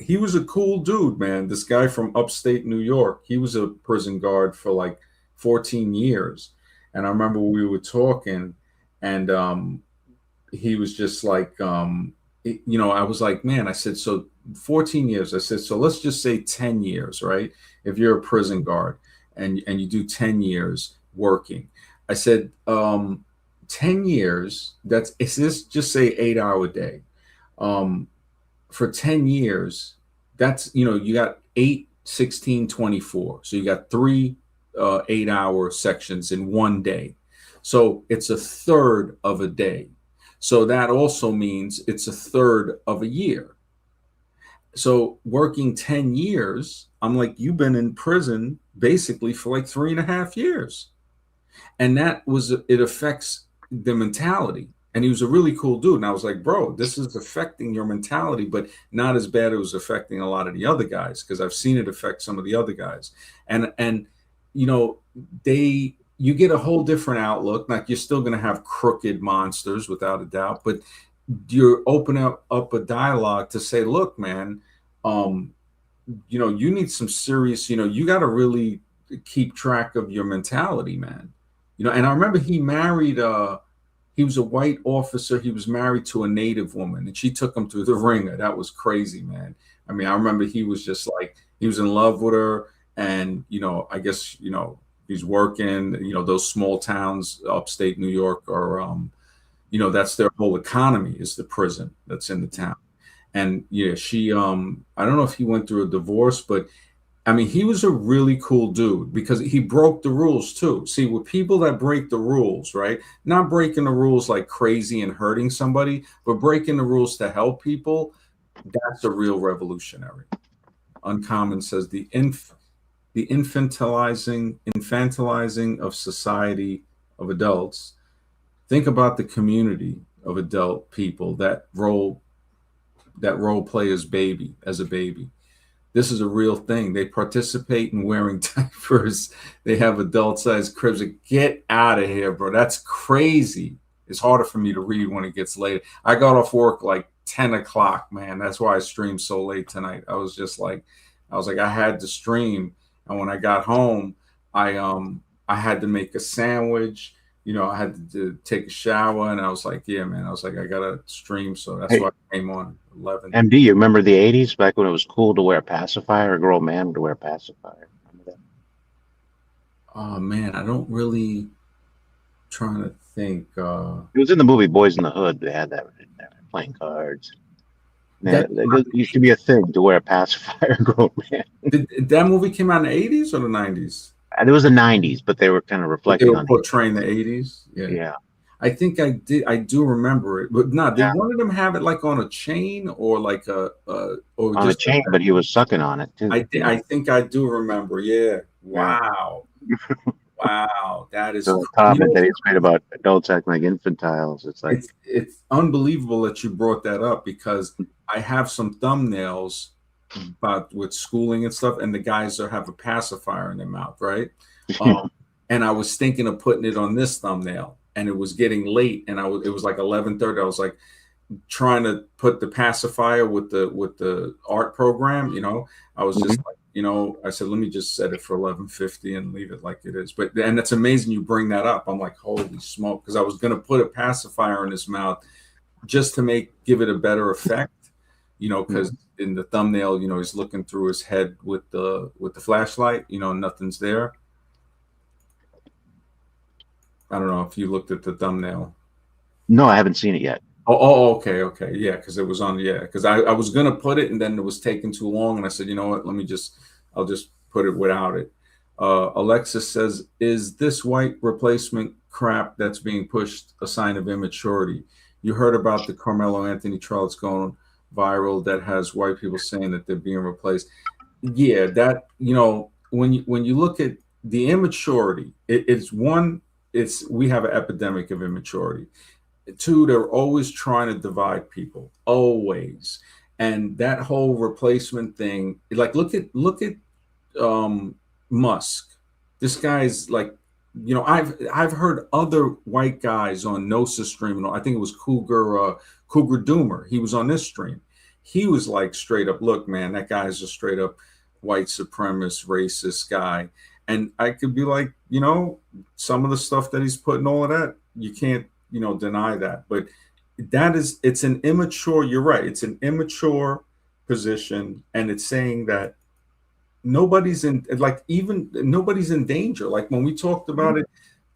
he was a cool dude, man. This guy from upstate New York, he was a prison guard for like 14 years. And I remember we were talking, and he was just like, I was like, man, I said, so 14 years. I said, so let's just say 10 years, right? If you're a prison guard and you do 10 years working, I said, 10 years, is this just say 8 hour day? Um, for 10 years, that's, you got 8, 16, 24. So you got three 8 hour sections in one day. So it's a third of a day. So that also means it's a third of a year. So working 10 years, I'm like, you've been in prison basically for like 3.5 years. And that was, it affects the mentality. And he was a really cool dude, and I was like, bro, this is affecting your mentality, but not as bad as it was affecting a lot of the other guys, because I've seen it affect some of the other guys. And you know they you get a whole different outlook. Like, you're still going to have crooked monsters without a doubt, but you're open up a dialogue to say, look, man, um you need some serious, you got to really keep track of your mentality, man. And I remember he married, he was a white officer. He was married to a native woman, and she took him to the ringer. That was crazy, man. I mean, I remember he was just like, he was in love with her. And, I guess, he's working, those small towns, upstate New York, are, that's their whole economy, is the prison that's in the town. And yeah, I don't know if he went through a divorce, but I mean, he was a really cool dude because he broke the rules too. See, with people that break the rules, right? Not breaking the rules like crazy and hurting somebody, but breaking the rules to help people, that's a real revolutionary. Uncommon says the infantilizing of society, of adults. Think about the community of adult people that role play as a baby. This is a real thing. They participate in wearing diapers. They have adult sized cribs. Get out of here, bro. That's crazy. It's harder for me to read when it gets late. I got off work like 10 o'clock, man. That's why I streamed so late tonight. I was like, I had to stream. And when I got home, I had to make a sandwich. I had to take a shower, and I was like, yeah, man. I was like, I gotta stream. So that's Hey, why I came on 11. MD, you remember the '80s back when it was cool to wear a pacifier? A grown man would wear a pacifier. Remember that? Oh man, I don't really, trying to think. It was in the movie Boys in the Hood. They had that in there, playing cards. Yeah, That it used to be a thing to wear a pacifier, grown man. that movie came out in the 80s or the 90s? And it was the '90s, but they were kind of But they reflecting were on the portraying the 80s. Yeah, yeah, I think I do remember it. But no, did yeah, one of them have it like on a chain, or like or on a just chain, but he was sucking on it too. I think I do remember. Yeah. Yeah. Wow. Wow. That is, So the comment that he's made about adults acting like infantiles, it's like, it's unbelievable that you brought that up, because I have some thumbnails about with schooling and stuff, and the guys are have a pacifier in their mouth, right? Um, and I was thinking of putting it on this thumbnail, and it was getting late, and it was like 11:30. I was like trying to put the pacifier with the art program, I was just Mhm. like, I said, let me just set it for 11:50 and leave it like it is. But and that's amazing you bring that up. I'm like, holy smoke, because I was gonna put a pacifier in his mouth just to give it a better effect, because Mhm. in the thumbnail, he's looking through his head with the flashlight, nothing's there. I don't know if you looked at the thumbnail. No, I haven't seen it yet. Okay, okay, yeah, because it was on, yeah, because I was gonna put it and then it was taking too long, and I said, you know what, I'll just put it without it. Alexis says, is this white replacement crap that's being pushed a sign of immaturity? You heard about the Carmelo Anthony trial that's going viral that has white people saying that they're being replaced. Yeah, that when you look at the immaturity, it's one, it's we have an epidemic of immaturity. Two, they're always trying to divide people, always. And that whole replacement thing, like look at um Musk. This guy's like, I've heard other white guys on Gnosis stream, and I think it was Cougar Doomer. He was on this stream. He was like straight up, look, man, that guy's a straight up white supremacist, racist guy. And I could be like, some of the stuff that he's putting, all of that, you can't, deny that. But it's an immature, you're right, it's an immature position, and it's saying that nobody's in, like, even nobody's in danger. Like when we talked about it,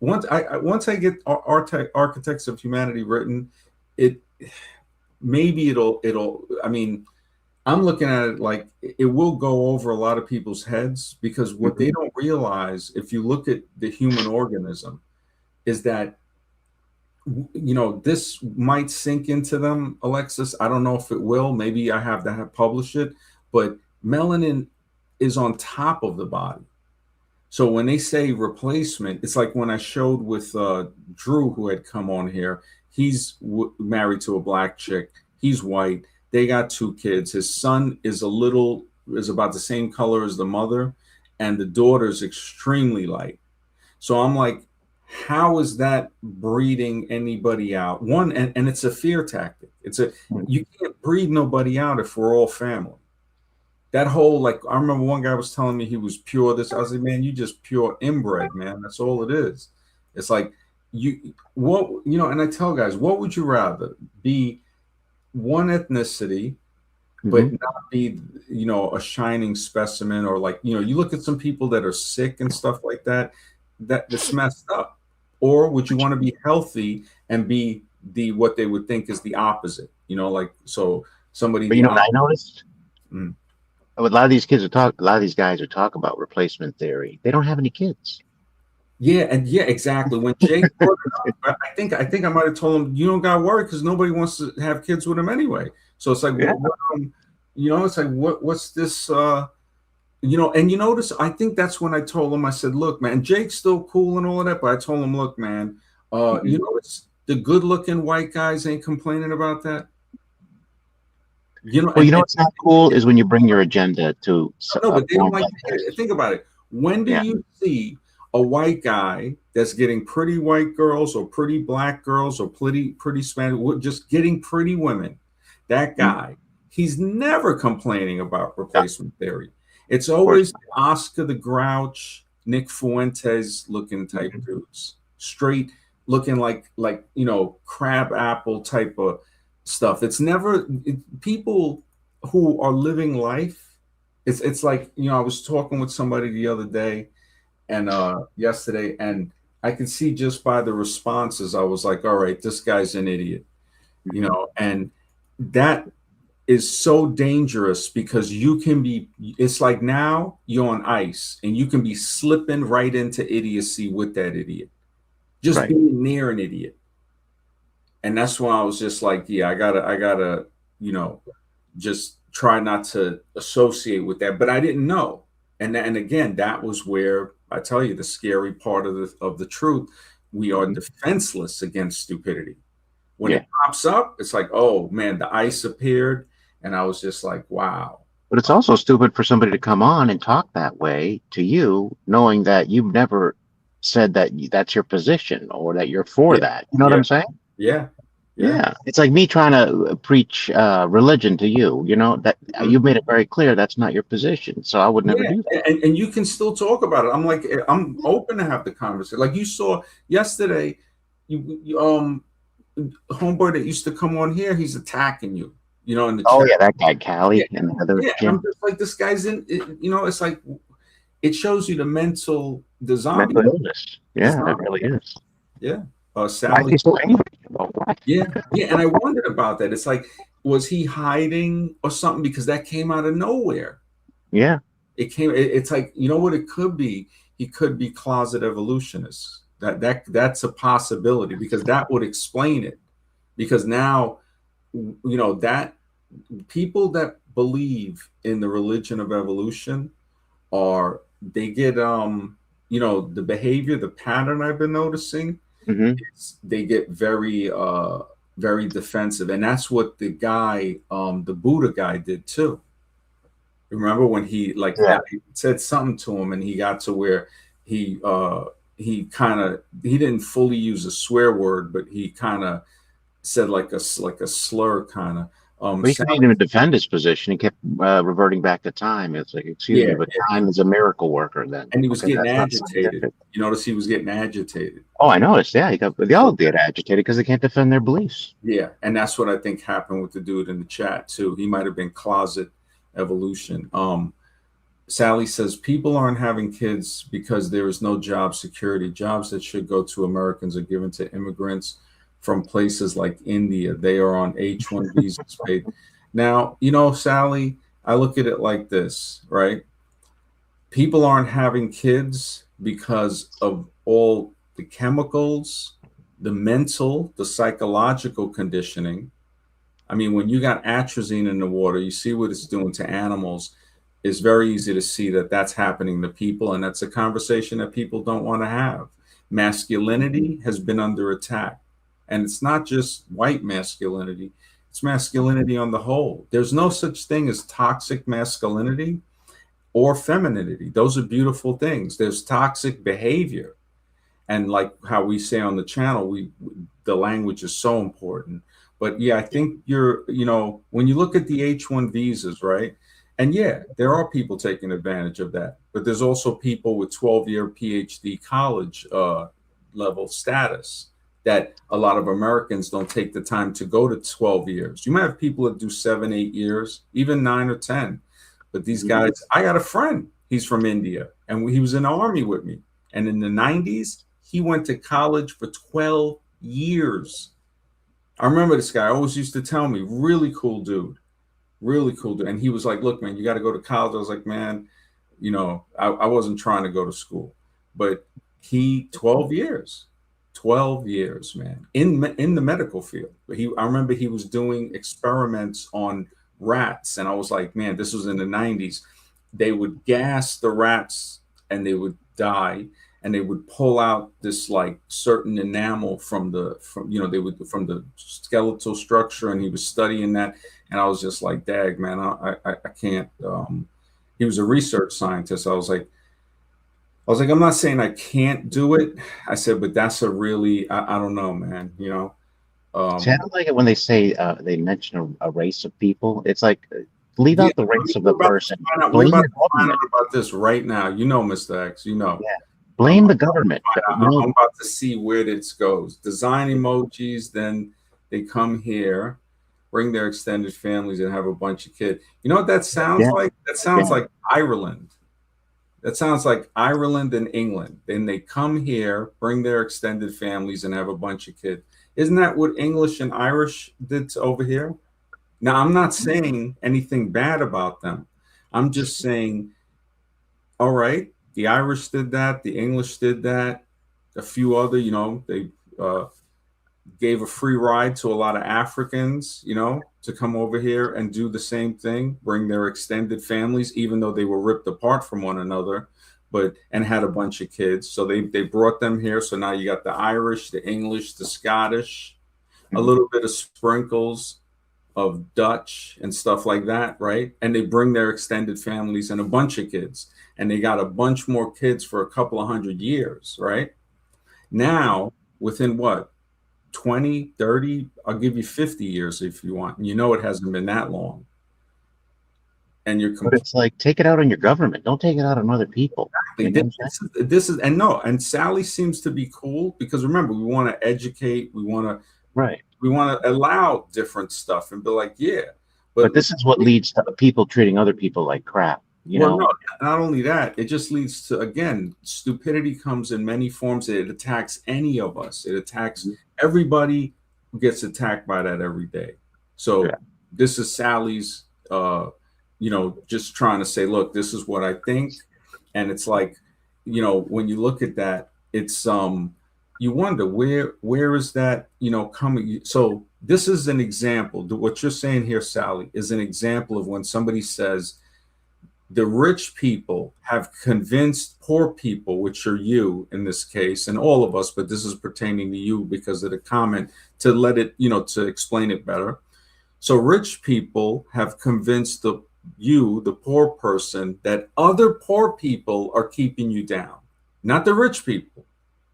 once I get Architects of Humanity written, it maybe it'll I mean, I'm looking at it like it will go over a lot of people's heads, because what Mhm. they don't realize, if you look at the human organism, is that this might sink into them, Alexis. I don't know if it will. Maybe I have to publish it, but melanin is on top of the body. So when they say replacement, it's like when I showed with Drew, who had come on here. He's married to a black chick. He's white. They got two kids. His son is about the same color as the mother, and the daughter's extremely light. So I'm like, how is that breeding anybody out? One, and it's a fear tactic. You can't breed nobody out if we're all family. That whole, like, I remember one guy was telling me he was pure this. I was like, man, you just pure inbred, man. That's all it is. It's like and I tell guys, what would you rather be, one ethnicity but Mhm. not be, a shining specimen, or like, you look at some people that are sick and stuff like that, that's messed up. Or would you want to be healthy and be what they would think is the opposite, like, so somebody But the you know what I opposite. noticed? Mm. A lot of these kids are talk. A lot of these guys are talk about replacement theory. They don't have any kids. Yeah, and yeah, exactly. When Jake brought it up, I think I might have told him, you don't got to worry, because nobody wants to have kids with him anyway. So it's like, Yeah. it's like, what's this? And you notice, I think that's when I told him, I said, look, man, Jake's still cool and all of that, but I told him, look, man, Mhm. it's the good-looking white guys ain't complaining about that. Well, you know And what's not cool is when you bring your agenda to no, a but they don't form like like to hear it. this. Think about it. When do Yeah. you see a white guy that's getting pretty white girls, or pretty black girls, or pretty Spanish, just getting pretty women? That Mhm. guy, he's never complaining about Yeah, of replacement theory. It's course always Oscar the Grouch, Nick Fuentes looking not. type dudes, straight looking like crab apple type of stuff. It's never people who are living life. It's like, I was talking with somebody the other day, and yesterday, and I could see just by the responses, I was like, all right, this guy's an idiot, Mhm. and that is so dangerous, because it's like now you're on ice, and you can be slipping right into idiocy with that idiot, just Right. being near an idiot. And that's why I was just like, yeah, I gotta, you know, just try not to associate with that. But I didn't know. And again, that was where I tell you the scary part of the truth. We are Mhm. defenseless against stupidity. When Yeah. it pops up, it's like, oh man, the ice appeared. And I was just like, wow. But it's also stupid for somebody to come on and talk that way to you, knowing that you've never said that that's your position or that you're for Yeah, that. You know what yeah, I'm saying? yeah, yeah. Yeah. It's like me trying to preach religion to you. You know that Mhm. you've made it very clear that's not your position. So I would never Yeah, do that. and you can still talk about it. I'm like, I'm open to have the conversation. Like you saw yesterday, you homeboy that used to come on here, he's attacking you, in the Oh chat. yeah, that guy Yeah, Callie and the other yeah. And I'm Jim. just like, this guy's it's like it shows you the zombie, Mental illness. the Yeah, it zombie. really is. Yeah. Why is Sally. he so angry about what? Yeah, yeah. And I wondered about that. It's like, was he hiding or something? Because that came out of nowhere. Yeah. It's like, you know what it could be? He could be closet evolutionist. That's a possibility, because that would explain it. Because now, that people that believe in the religion of evolution are they get the behavior, the pattern I've been noticing Hmm. is they get very defensive. And that's what the Buddha guy did too. Remember when he like Yeah. said something to him, and he got to where he he didn't fully use a swear word, but he kind of said like a slur kind of Well, he couldn't Sally. even defend his position. He kept reverting back to time. It's like, excuse Yeah, me, but yeah. time is a miracle worker. Then, And he was okay, getting that's not agitated. scientific. You notice he was getting agitated. Oh, I noticed. Yeah, they all So get agitated because they can't defend their beliefs. yeah, and that's what I think happened with the dude in the chat too. He might have been closet evolution. Sally says people aren't having kids because there is no job security. Jobs that should go to Americans are given to immigrants from places like India. They are on H-1 visas paid. Now, Sally, I look at it like this, right? People aren't having kids because of all the chemicals, the mental, the psychological conditioning. I mean, when you got atrazine in the water, you see what it's doing to animals. It's very easy to see that that's happening to people, and that's a conversation that people don't want to have. Masculinity has been under attack, and it's not just white masculinity, it's masculinity on the whole. There's no such thing as toxic masculinity or femininity. Those are beautiful things. There's toxic behavior, and like how we say on the channel, the language is so important. But yeah, I think when you look at the H-1 visas, right? And yeah, there are people taking advantage of that, but there's also people with 12-year PhD college level status that a lot of Americans don't take the time to go to 12 years. You might have people that do 7, 8 years, even 9 or 10. But these Mhm. guys, I got a friend, he's from India, and he was in the army with me. And in the 90s, he went to college for 12 years. I remember this guy always used to tell me, really cool dude, really cool dude. And he was like, look, man, you got to go to college. I was like, man, I wasn't trying to go to school, but 12 years, 12 years, man, in the medical field. But I remember he was doing experiments on rats. And I was like, man, this was in the 90s. They would gas the rats and they would die, and they would pull out this like certain enamel they would from the skeletal structure, and he was studying that. And I was just like, dag, man, I can't. He was a research scientist. I was like, I'm not saying I can't do it. I said, but that's a really, I don't know, man. See, I Um, don't like it when they say they mention a race of people. It's like leave yeah, out the race of we're the about to person. find out. We're Blame about the to find government. out about this right now. Mr. X. Yeah, I'm blame the government. I'm about to see where this goes. Design emojis, then they come here, bring their extended families, and have a bunch of kids. You know what that sounds Again, like? That sounds again. like Ireland. That sounds like Ireland and England. Then they come here, bring their extended families, and have a bunch of kids. Isn't that what English and Irish did over here? Now, I'm not saying anything bad about them. I'm just saying, all right, the Irish did that, the English did that, a few other, they uh, gave a free ride to a lot of Africans, to come over here and do the same thing, bring their extended families, even though they were ripped apart from one another, and had a bunch of kids. So they brought them here. So now you got the Irish, the English, the Scottish, a Mhm. little bit of sprinkles of Dutch and stuff like that, right? And they bring their extended families and a bunch of kids, and they got a bunch more kids for a couple of 100 years, right? Now, within what, 20, 30, I'll give you 50 years if you want. And you know it hasn't been that long. And you're But it's like, take it out on your government. Don't take it out on other people. You know what I'm saying? this is, and no, and Sally seems to be cool because remember, we want to educate, Right. we want to allow different stuff and be like, yeah, but But this is what leads to people treating other people like crap, you well, know? no, not only that, it just leads to, again, stupidity comes in many forms. It attacks any of us. It attacks Mhm. everybody who gets attacked by that every day. Yeah. So this is Sally's, just trying to say, look, this is what I think. And it's like, when you look at that, it's you wonder where is that, coming. So this is an example. What you're saying here, Sally, is an example of when somebody says the rich people have convinced poor people, which are you in this case, and all of us, but this is pertaining to you because of the comment, to let it, to explain it better. So rich people have convinced the poor person, that other poor people are keeping you down, not the rich people.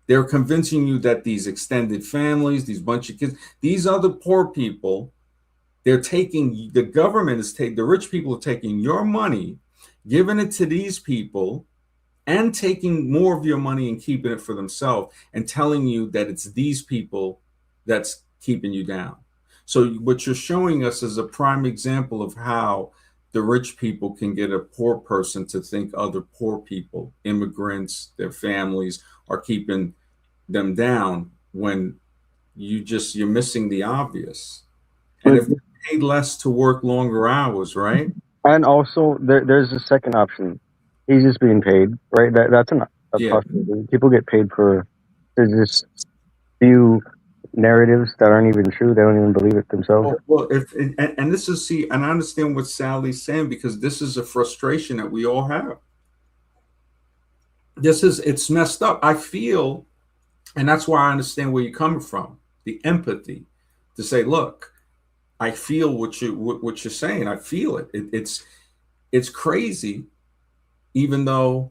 They're convincing you that these extended families, these bunch of kids, these other poor people, they're taking, the government is taking, the rich people are taking your money, giving it to these people, and taking more of your money and keeping it for themselves, and telling you that it's these people that's keeping you down. So what you're showing us is a prime example of how the rich people can get a poor person to think other poor people, immigrants, their families, are keeping them down, when you're missing the obvious. And But if they're paid less to work longer hours, right? and also there's a second option. He's just being paid, right? That's a Yeah. possibility. People get paid for to just spew narratives that aren't even true. They don't even believe it themselves. Well, if and this is, see, and I understand what Sally's saying, because this is a frustration that we all have. It's messed up. I feel, and that's why I understand where you're coming from. The empathy to say, look, I feel what you're saying. I feel it. It's crazy, even though,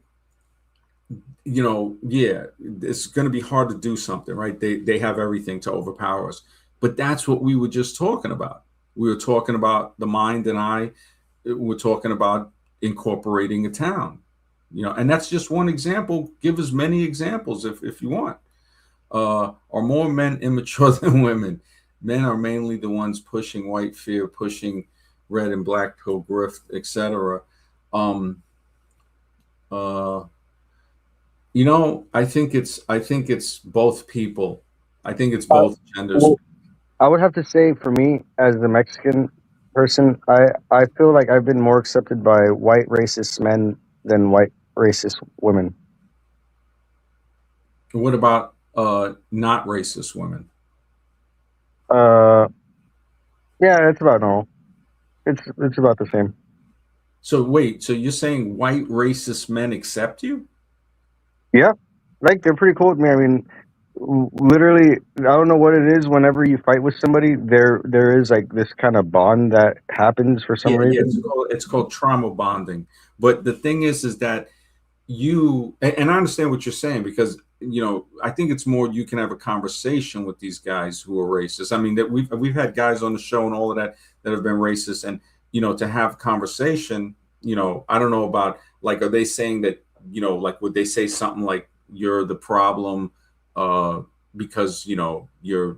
yeah, it's going to be hard to do something, right? They have everything to overpower us. But that's what we were just talking about. We were talking about the mind, and we're talking about incorporating a town, and that's just one example. Give as many examples if you want. Are more men immature than women? Men are mainly the ones pushing white fear, pushing red and black pill grift, etc. Um, uh, I think it's both people. I think it's Uh, both genders. well, I would have to say, for me, as the Mexican person, I feel like I've been more accepted by white racist men than white racist women. What about not racist women? Uh, yeah, it's about normal. It's about the same. So wait, so you're saying white racist men accept you? Yeah, like they're pretty cool with me. I mean, literally, I don't know what it is. Whenever you fight with somebody, there is like this kind of bond that happens for some Yeah, yeah, reason. it's called trauma bonding. But the thing is that and I understand what you're saying, because I think it's more, you can have a conversation with these guys who are racist. I mean, that we've had guys on the show and all of that have been racist, and to have conversation. I don't know about, like, are they saying that, like, would they say something like you're the problem, uh because you're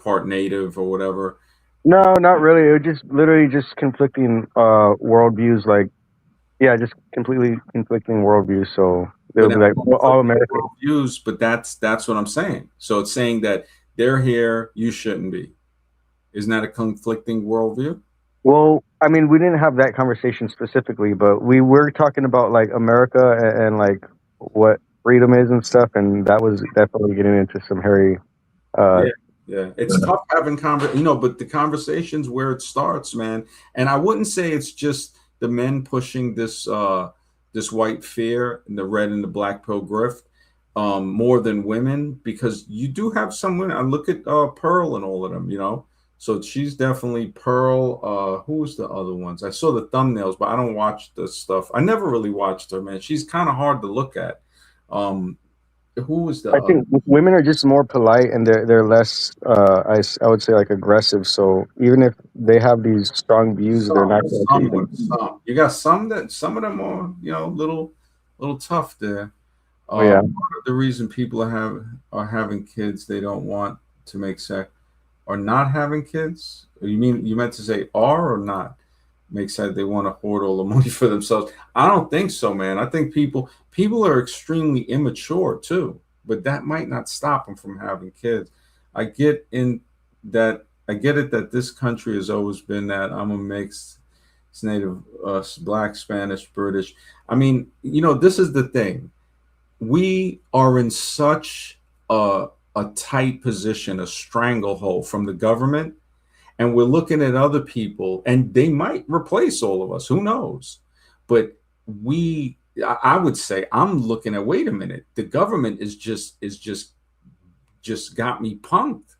part native or whatever? No, not really. It was just literally just conflicting worldviews. Like, yeah, just completely conflicting worldviews. So they'll But be that's like, well, all conflicting American. worldviews. But that's what I'm saying. So it's saying that they're here, you shouldn't be. Isn't that a conflicting worldview? Well, I mean, we didn't have that conversation specifically, but we were talking about like America and like what freedom is and stuff, and that was definitely getting into some hairy. Uh, Yeah, yeah. It's tough having but the conversation's where it starts, man. And I wouldn't say it's just the men pushing this white fear and the red and the black pill grift, more than women, because you do have some women. I look at Pearl and all of them. So she's definitely Pearl. Who was the other ones? I saw the thumbnails, but I don't watch the stuff. I never really watched her, man. She's kind of hard to look at. Um, who was the I other? think women are just more polite and they're less I would say like aggressive. So even if they have these strong views, they're not going to even. Some. You got some that some of them are, little tough there. Oh yeah, Part of the reason people are having kids they don't want to make sex or not having kids. You meant to say are or not make sense? They want to hoard all the money for themselves. I don't think so, man. I think people are extremely immature too, but that might not stop them from having kids. I get in I get it that this country has always been that I'm a mixed. It's native, black, Spanish, British. I mean, this is the thing. We are in such a tight position, a stranglehold from the government, and we're looking at other people, and they might replace all of us. Who knows? But I would say, I'm looking at. Wait a minute, the government just got me punked,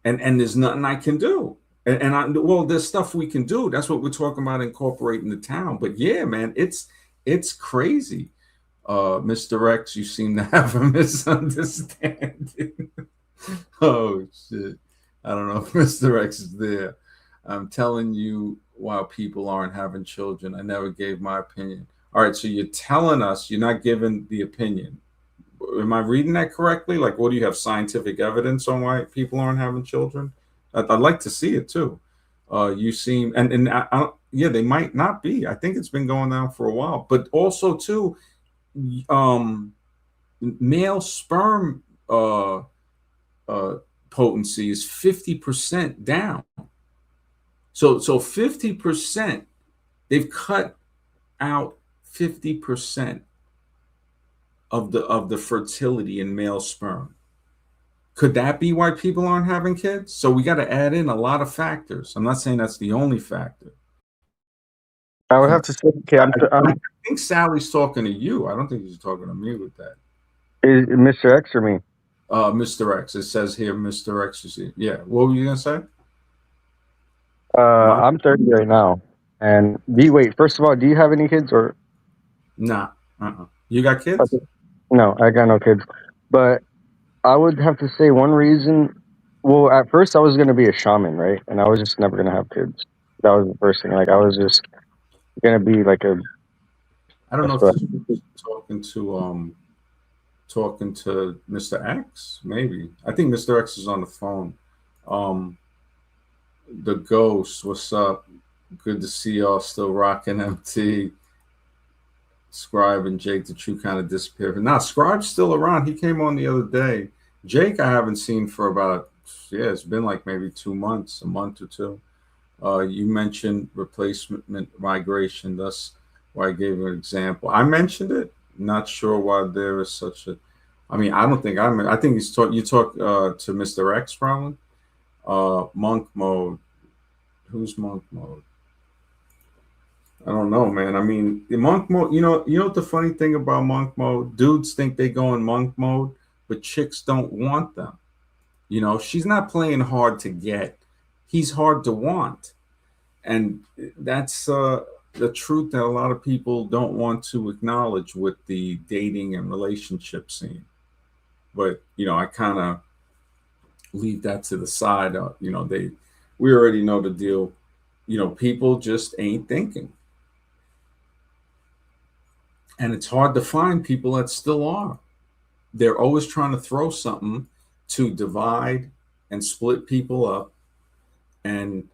and there's nothing I can do. Well, there's stuff we can do. That's what we're talking about, incorporating the town. But yeah, man, it's crazy. Mr. X, you seem to have a misunderstanding. Oh shit. I don't know if Mr. X is there. I'm telling you why people aren't having children. I never gave my opinion. All right, so you're telling us you're not giving the opinion. Am I reading that correctly? Like, what do you have scientific evidence on why people aren't having children? I'd like to see it too. You seem yeah, they might not be. I think it's been going on for a while, but also too, um, male sperm uh, potency is 50% down. So 50%, they've cut out 50% of the fertility in male sperm. Could that be why people aren't having kids? So we got to add in a lot of factors. I'm not saying that's the only factor. I would have to say, okay, I think Sally's talking to you. I don't think she's talking to me with that. is Mr. X or me? Mr. X. It says here, Mr. X. You see, yeah. What were you gonna say? I'm 30 right now. And wait, first of all, do you have any kids or? Nah. You got kids? Okay. No, I got no kids. But I would have to say one reason. Well, at first I was gonna be a shaman, right? And I was just never gonna have kids. That was the first thing. Like I was just gonna be like a. I don't know if But this is talking to Mr. X. Maybe I think Mr. X is on the phone. Um, the Ghost. What's up? Good to see y'all still rocking MT. Scribe and Jake, the True kind of disappeared. Now Scribe's still around. He came on the other day. Jake, I haven't seen for about, yeah, it's been like maybe 2 months, a month or two. You mentioned replacement migration. That's why I gave an example. I mentioned it. Not sure why there is such a. I mean, I don't think I think he's talk. You talk to Mr. X probably. Monk mode. Who's monk mode? I don't know, man. I mean, the monk mode. You know what the funny thing about monk mode? Dudes think they go in monk mode, but chicks don't want them. She's not playing hard to get. He's hard to want, and that's the truth that a lot of people don't want to acknowledge with the dating and relationship scene. But I kind of leave that to the side. We already know the deal. People just ain't thinking, and it's hard to find people that still are. They're always trying to throw something to divide and split people up. And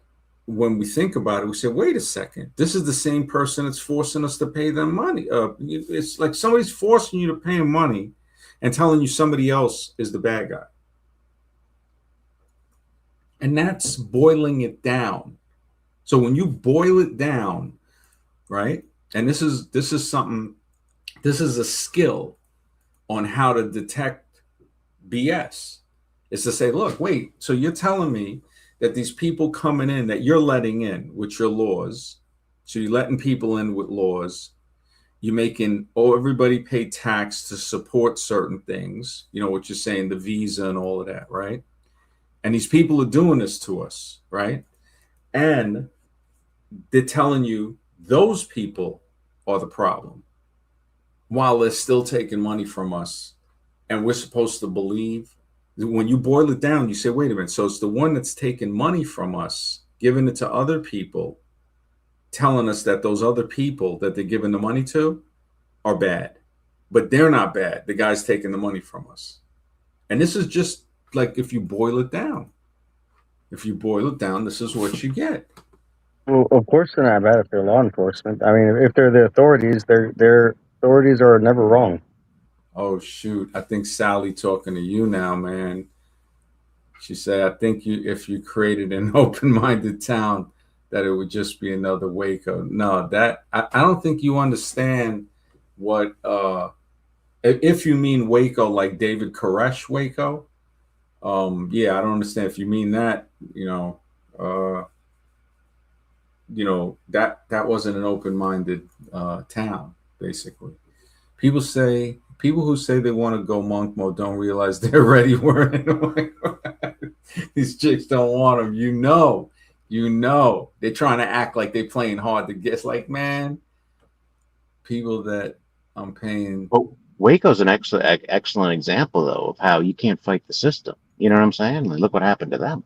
when we think about it, we say, wait a second, this is the same person that's forcing us to pay them money. It's like somebody's forcing you to pay them money and telling you somebody else is the bad guy. And that's boiling it down. So when you boil it down, right? And this is something, this is a skill on how to detect BS. Is to say, look, wait, so you're telling me that these people coming in that you're letting in with your laws, so you're letting people in with laws, you're making everybody pay tax to support certain things, what you're saying, the visa and all of that, right? And these people are doing this to us, right? And they're telling you those people are the problem while they're still taking money from us. And we're supposed to believe. When you boil it down, you say, wait a minute. So it's the one that's taking money from us, giving it to other people, telling us that those other people that they're giving the money to are bad. But they're not bad. The guy's taking the money from us. And this is just like if you boil it down. If you boil it down, this is what you get. Well, of course they're not bad if they're law enforcement. I mean, if they're the authorities, their authorities are never wrong. Oh shoot. I think Sally talking to you now, man. She said, I think you if you created an open-minded town, that it would just be another Waco. No, that I don't think you understand what if you mean Waco like David Koresh Waco. Yeah, I don't understand if you mean that, uh that wasn't an open-minded town, basically. People who say they want to go monk mode don't realize they're already wearing. These chicks don't want them. They're trying to act like they're playing hard to get. It's like, man, people that I'm paying. Well, Waco's an excellent example though of how you can't fight the system. You know what I'm saying? Like, look what happened to them.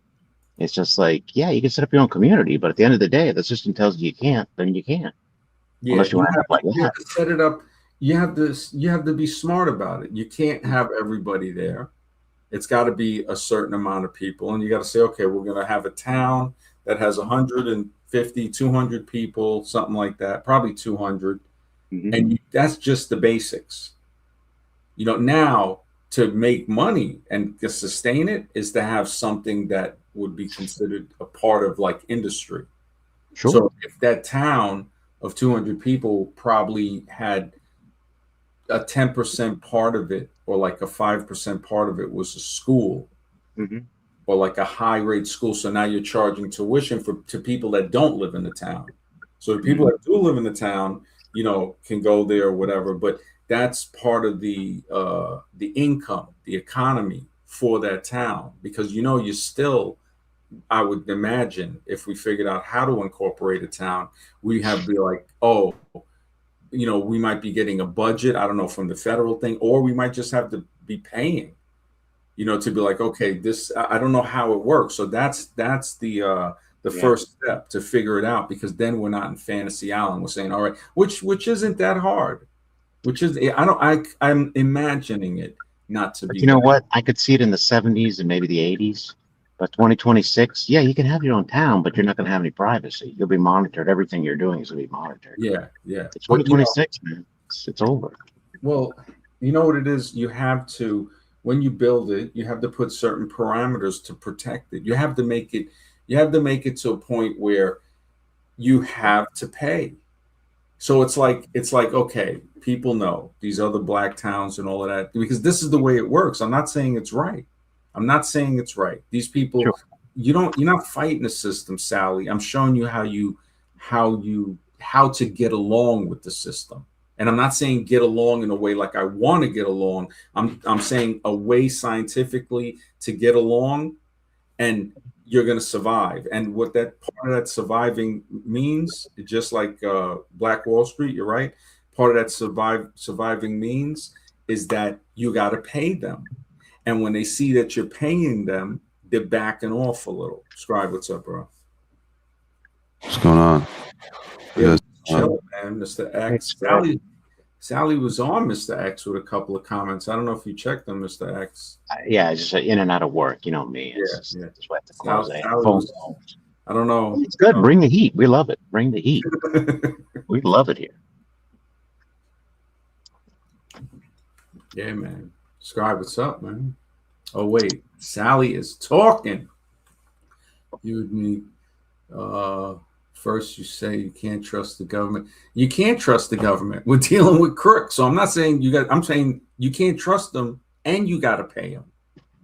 It's just like, yeah, you can set up your own community, but at the end of the day, if the system tells you you can't, then you can't. Yeah, Unless you want to end up like you have that. to set it up. You have to be smart about it. You can't have everybody there. It's got to be a certain amount of people, and you got to say, okay, we're going to have a town that has 150, 200 people, something like that, probably 200, Hmm. and that's just the basics. Now to make money and to sustain it is to have something that would be considered a part of like industry. Sure. So if that town of 200 people probably had a 10% part of it, or like a 5% part of it was a school, Hmm. or like a high rate school. So now you're charging tuition to people that don't live in the town. So the people Hmm. that do live in the town, can go there or whatever. But that's part of the income, the economy for that town, because you still. I would imagine if we figured out how to incorporate a town, we have to be like, oh, we might be getting a budget. I don't know, from the federal thing, or we might just have to be paying, to be like, okay, this I don't know how it works. So that's the Yeah. first step to figure it out, because then we're not in fantasy island. We're saying, all right, which isn't that hard. Which is I'm imagining it not to But be you know that. what? I could see it in the 70s and maybe the 80s. But 2026, yeah, you can have your own town, but you're not going to have any privacy. You'll be monitored. Everything you're doing is going to be monitored. Yeah, yeah. It's But 2026, man. It's over. well, you know what it is? You have to, when you build it, you have to put certain parameters to protect it. You have to make it to a point where you have to pay. So it's like okay, people know these other black towns and all of that, because this is the way it works. I'm not saying it's right. I'm not saying it's right. These people, Sure. you're not fighting the system, Sally. I'm showing you how to get along with the system. And I'm not saying get along in a way like I want to get along. I'm saying a way scientifically to get along, and you're going to survive. And what that part of that surviving means, just like Black Wall Street, you're right. Part of that surviving means is that you got to pay them, and when they see that you're paying them, they're backing off a little. Scribe, what's up, bro? What's going on? You Yeah, guys, chill, man. Mr. Hey, X, Sally was on Mr. X with a couple of comments. I don't know if you checked them, Mr. X. Yeah, just in and out of work. You know me. Yeah, It's just, yeah. that's why I have to close it. Sally Phone was. calls. I don't know. It's good. Bring the heat. We love it. Bring the heat. We love it here. Yeah, man. Scribe, what's up, man? Oh wait, Sally is talking. You and me. First, you say you can't trust the government. You can't trust the government. We're dealing with crooks. So I'm not saying you got. I'm saying you can't trust them, and you got to pay them.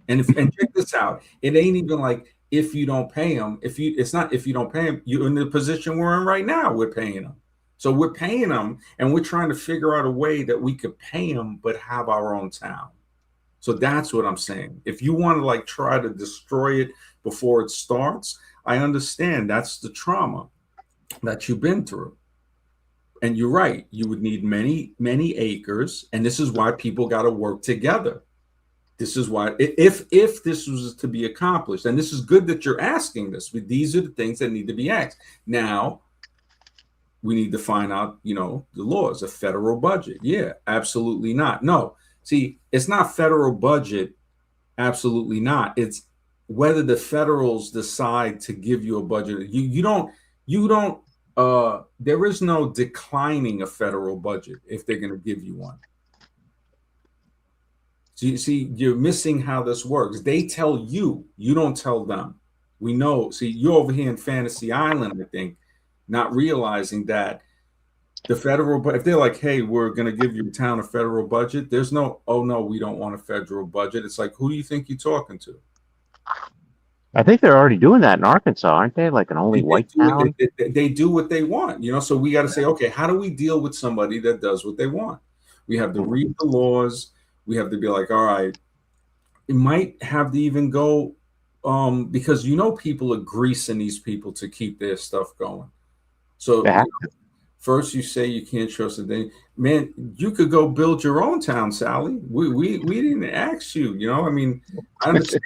And check this out. It ain't even like if you don't pay them. It's not if you don't pay them. You're in the position we're in right now. We're paying them. So we're paying them, and we're trying to figure out a way that we could pay them, but have our own town. So that's what I'm saying. If you want to like try to destroy it before it starts, I understand that's the trauma that you've been through. And you're right, you would need many, many acres. And this is why people got to work together. This is why, if this was to be accomplished, and this is good that you're asking this, but these are the things that need to be asked. Now, we need to find out, the laws, a federal budget. Yeah, absolutely not. No, see, it's not federal budget. Absolutely not. It's whether the federals decide to give you a budget. You don't there is no declining a federal budget if they're going to give you one. So you see, you're missing how this works. They tell you, you don't tell them. We know. See, you're over here in Fantasy Island, I think, not realizing that the federal, but if they're like, hey, we're going to give your town a federal budget, there's no, oh no, we don't want a federal budget. It's like, who do you think you're talking to? I think they're already doing that in Arkansas, aren't they? Like an only white town. They do what they want, So we got to say, okay, how do we deal with somebody that does what they want? We have to read the laws. We have to be like, all right, it might have to even go because people are greasing these people to keep their stuff going. So first you say you can't trust it, then man, you could go build your own town, Sally. We didn't ask you, I mean, I understand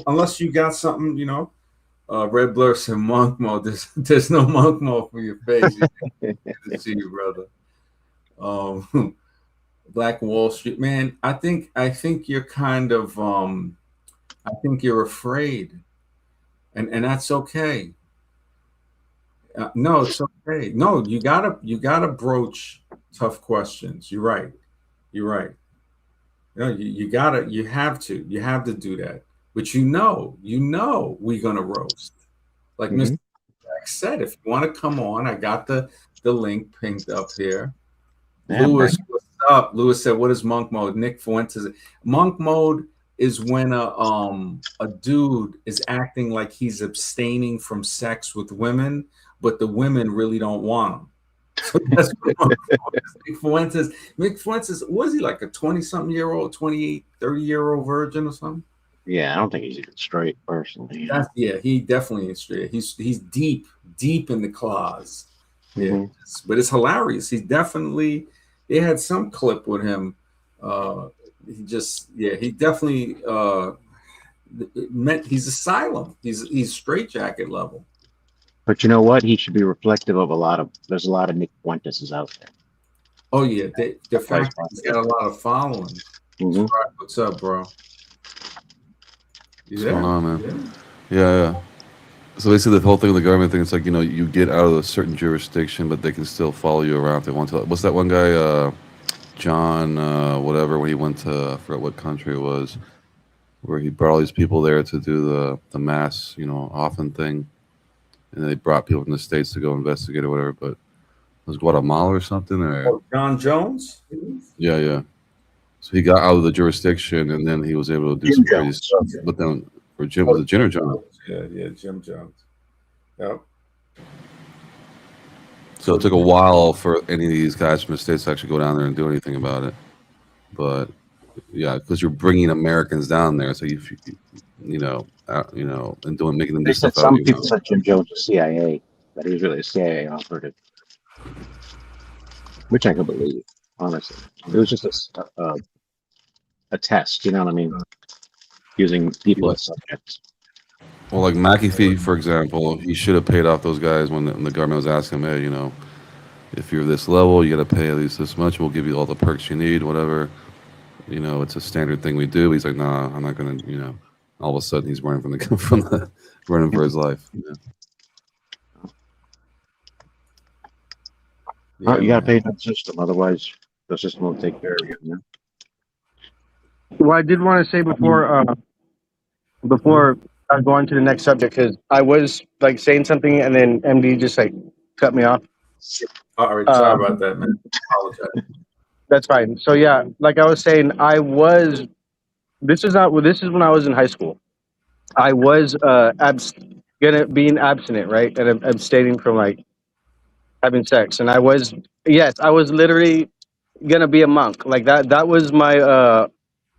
unless you got something, Red Blur said monk mode. There's no monk mode for your face. Good to see you, brother. Black Wall Street, man. I think you're kind of I think you're afraid, and that's okay. No, it's okay. No, you gotta broach tough questions. You're right. You're right. No, you have to do that. But we're gonna roast. Like Mr. Jack said, if you want to come on, I got the link pinned up here. Lewis, what's up? Lewis said, "What is monk mode?" Nick Fuentes. Monk mode is when a dude is acting like he's abstaining from sex with women, but the women really don't want him. So that's what monk mode is. Nick Fuentes, was he like a 20-something-year-old, 28, 30-year-old virgin or something? Yeah, I don't think he's even straight personally. Yeah, he definitely is straight. He's deep in the claws. Yeah, but it's hilarious. He definitely. They had some clip with him. He definitely meant he's asylum. He's straitjacket level. But you know what? He should be reflective of there's a lot of Nick Fuentes out there. Oh yeah, the fact that he's got a lot of following. What's up, bro? What's going on, man? Yeah. So basically, the whole thing with the government thing, it's like, you get out of a certain jurisdiction, but they can still follow you around if they want to. What's that one guy, John, whatever, when he went to, I forgot what country it was, where he brought all these people there to do the mass, often thing. And they brought people from the States to go investigate or whatever, but it was Guatemala or something. Or John Jones? Yeah. So he got out of the jurisdiction, and then he was able to do some crazy stuff. But then, was it Jim or John? Yeah, Jim Jones. Yep. So it took a while for any of these guys from the States to actually go down there and do anything about it. But yeah, because you're bringing Americans down there, so and making them do stuff. Some people said Jim Jones was CIA, but he was really a CIA operative, which I can believe. Honestly, it was just a test. You know what I mean? Using people as subjects. Well, like McAfee, for example, he should have paid off those guys when the government was asking him, hey, if you're this level, you got to pay at least this much. We'll give you all the perks you need, whatever. It's a standard thing we do. He's like, nah, I'm not going to, all of a sudden he's running running for his life. Yeah, you got to pay for the system. Otherwise, the system won't take care of you. Well, I did want to say before I go on to the next subject, because I was like saying something and then MD just like cut me off. All right, sorry about that, man. I apologize. That's fine. So yeah, like I was saying, this is when I was in high school. I was being abstinent, right? And abstaining from like having sex. And I was literally gonna be a monk. Like that was my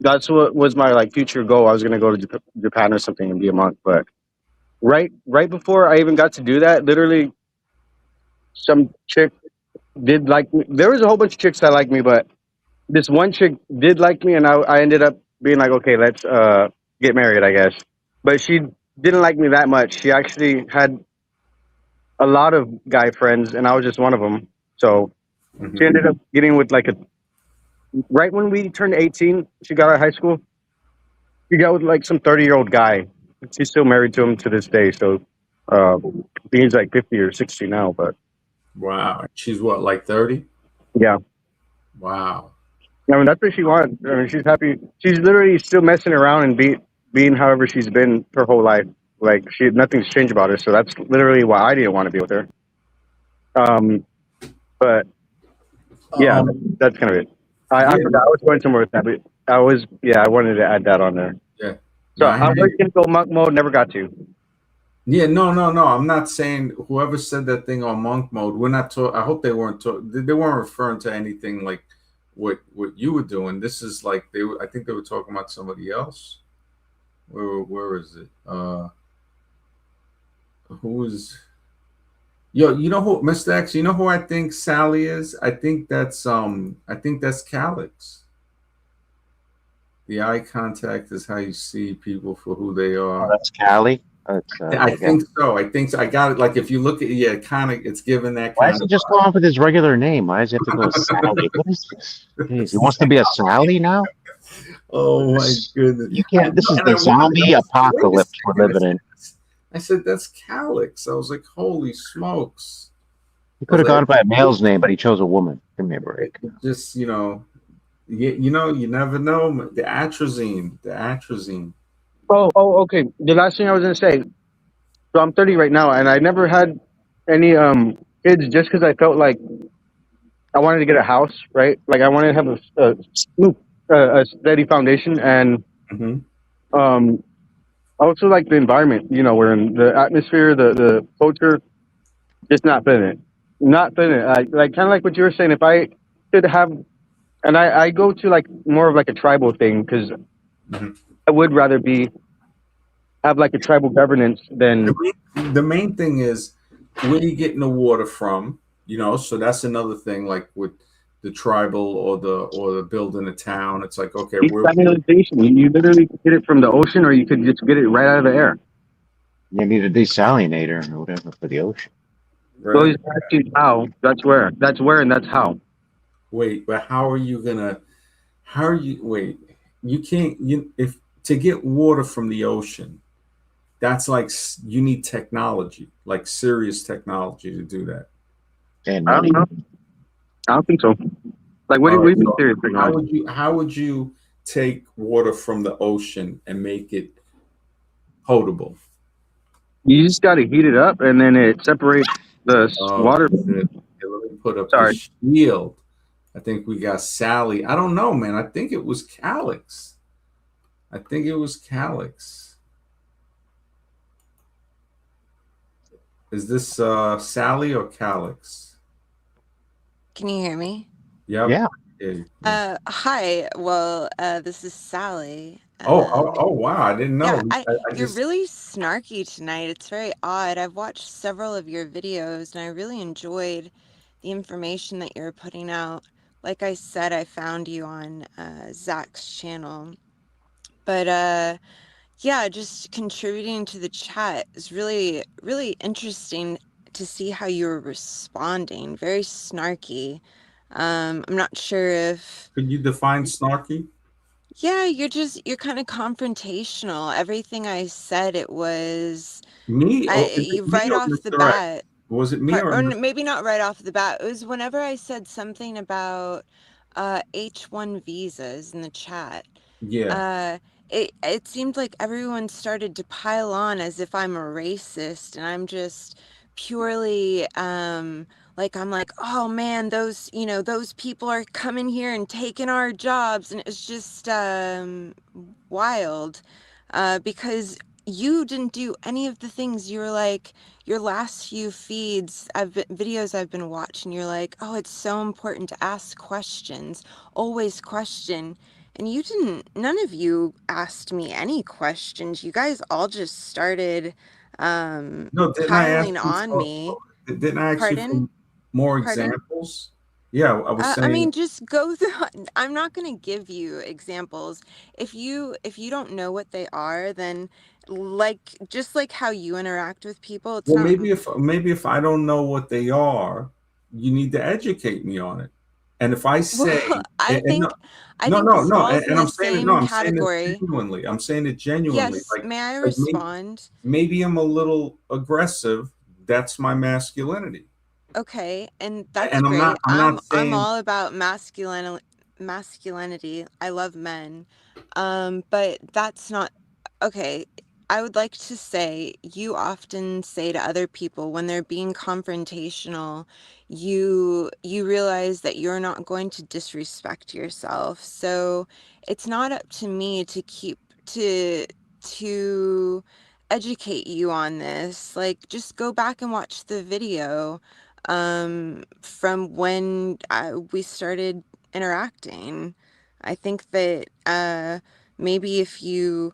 That's what was my like future goal. I was gonna go to Japan or something and be a monk. But right before I even got to do that, literally some chick did like me. There was a whole bunch of chicks that liked me, but this one chick did like me, and I ended up being like, okay, let's get married, I guess. But she didn't like me that much. She actually had a lot of guy friends, and I was just one of them. So she Hmm. ended up getting with like a right when we turned 18. She got out of high school. She got with like some 30-year-old guy. She's still married to him to this day. So I think he's like 50 or 60 now. But Wow. She's what, like 30? yeah, Wow. I mean that's what she wants. I mean she's happy. She's literally still messing around and being however she's been her whole life. Like she nothing's changed about her. So that's literally why I didn't want to be with her. But yeah, Um, that's kind of it. I yeah, forgot I was going somewhere with that, but I was yeah I wanted to add that on there. yeah. So No, I I hear was you. gonna go monk mode, never got to. Yeah, no, no, no. I'm not saying whoever said that thing on monk mode. We're not talking. I hope they weren't they weren't referring to anything like what you were doing. This is like they. I think they were talking about somebody else. Where is it? Who is? Yo, you know who, Mr. X? You know who I think Sally is? I think that's Calix. The eye contact is how you see people for who they Oh, are. that's Cali. That's I I got. think so. I think so. I got it. Like if you look at, yeah, kind of, it's given that Why kind does he of just go off with his regular name? Why does he have to go Sally? What is this? Jeez, he wants to be a Sally now. Oh my goodness! You can't. This is And the I wondered. zombie Wait a apocalypse we're second. living in. I said that's Calix. I was like, holy smokes! He I could was have like, gone by a male's name, but he chose a woman. Give me a break. just you never know. The atrazine. Okay. The last thing I was gonna say. So I'm 30 right now, and I never had any kids just because I felt like I wanted to get a house, right? Like I wanted to have a steady foundation, and Hmm. um, also like the environment. You know, we're in the atmosphere, the culture, just not feeling it. Not feeling it. Like kind of like what you were saying. If I could have, and I go to like more of like a tribal thing because Hmm. I would rather be have like a tribal governance than The main thing is where you getting the water from. So that's another thing. Like with the tribal or the building a town, it's like okay, desalinization. You literally get it from the ocean, or you could just get it right out of the air. You need a desalinator or whatever for the ocean. So right. he's asking how. That's where. That's where, and that's how. Wait, but how are you gonna? How are you? Wait, you can't. You if to get water from the ocean, that's like you need technology, like serious technology to do that. And I don't money. know. I don't think so. Like, All what right. do you mean So serious technology? how would you take water from the ocean and make it potable? You just got to heat it up, and then it separates the Oh water. shit! Okay, let me put up the Sorry. shield. I think we got Sally. I don't know, man. I think it was Calix. I think it was Calix. Is this Sally or Calix? Can you hear me? Yep. Yeah. Yeah. Hi. Well, this is Sally. Oh, wow. I didn't Yeah, know. I you're just, really snarky tonight. It's very odd. I've watched several of your videos and I really enjoyed the information that you're putting out. Like I said, I found you on Zach's channel. But yeah, just contributing to the chat is really, really interesting to see how you're responding. Very snarky. I'm not sure if could you define snarky? yeah, you're kind of confrontational. Everything I said, it was Me? Oh, is it me right or off the Mr. X? bat, Was it me or maybe not right off the bat. It was whenever I said something about H1 visas in the chat. yeah. Uh, it seemed like everyone started to pile on as if I'm a racist, and I'm just purely like I'm like, oh man, those people are coming here and taking our jobs, and it's just wild, because you didn't do any of the things. You were like your last few videos I've been watching. You're like, oh, it's so important to ask questions, always question. And you didn't, none of you asked me any questions. You guys all just started No, didn't I ask piling you on for? me. Didn't I ask you Pardon? for more Pardon? examples? Yeah, I was I saying. mean, just go through. I'm not going to give you examples. If you don't know what they are, then like just like how you interact with people, it's Well, not. maybe if I don't know what they are, you need to educate me on it. And if I Well, say, I and no, think I no, think no, this no, falls in and the I'm saying it. No, same I'm saying it category. genuinely. I'm saying it genuinely. Yes, may I Like maybe, respond? maybe I'm a little aggressive. That's my masculinity, Okay, and that's and great. I'm not I'm saying. all about masculinity. I love men. But that's not okay. I would like to say you often say to other people when they're being confrontational, you realize that you're not going to disrespect yourself. So it's not up to me to keep to educate you on this. Like just go back and watch the video from when we started interacting. I think that maybe if you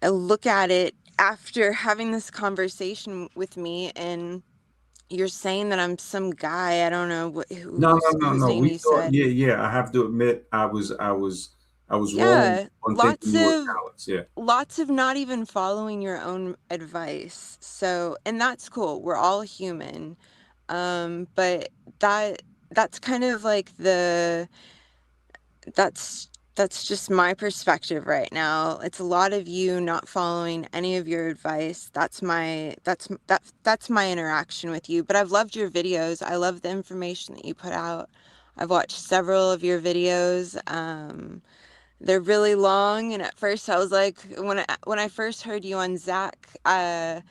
look at it after having this conversation with me and you're saying that I'm some guy, I don't know No, no, no, whose no. name We you thought, said. yeah, yeah. I have to admit, I was wrong Yeah, on thinking you were Alex. Yeah. lots of not even following your own advice. So, and that's cool. We're all human. But that that's kind of like that's just my perspective right now. It's a lot of you not following any of your advice. That's my interaction with you. But I've loved your videos. I love the information that you put out. I've watched several of your videos. They're really long, and at first I was like, when I first heard you on Zach, I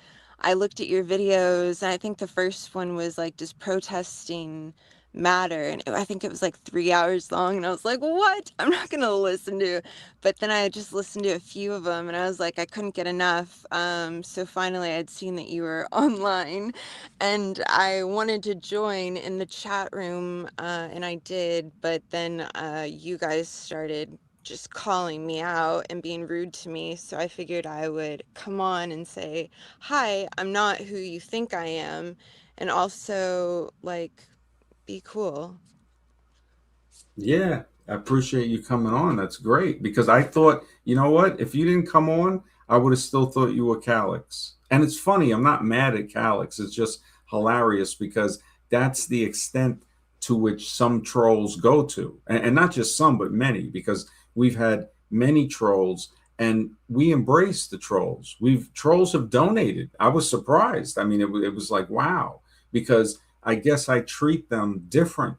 looked at your videos, and I think the first one was like, does protesting matter? And I think it was like 3 hours long, and I was like, what? I'm not gonna listen to. But then I just listened to a few of them, and I was like, I couldn't get enough. So finally, I'd seen that you were online, and I wanted to join in the chat room, and I did. But then you guys started just calling me out and being rude to me. So I figured I would come on and say, hi, I'm not who you think I am. And also, like, be cool. Yeah, I appreciate you coming on. That's great because I thought, you know what? If you didn't come on, I would have still thought you were Calix. And it's funny, I'm not mad at Calix. It's just hilarious because that's the extent to which some trolls go to. And not just some, but many, because we've had many trolls and we embrace the trolls. We've trolls have donated. I was surprised. I mean, it was like, wow, because I guess I treat them different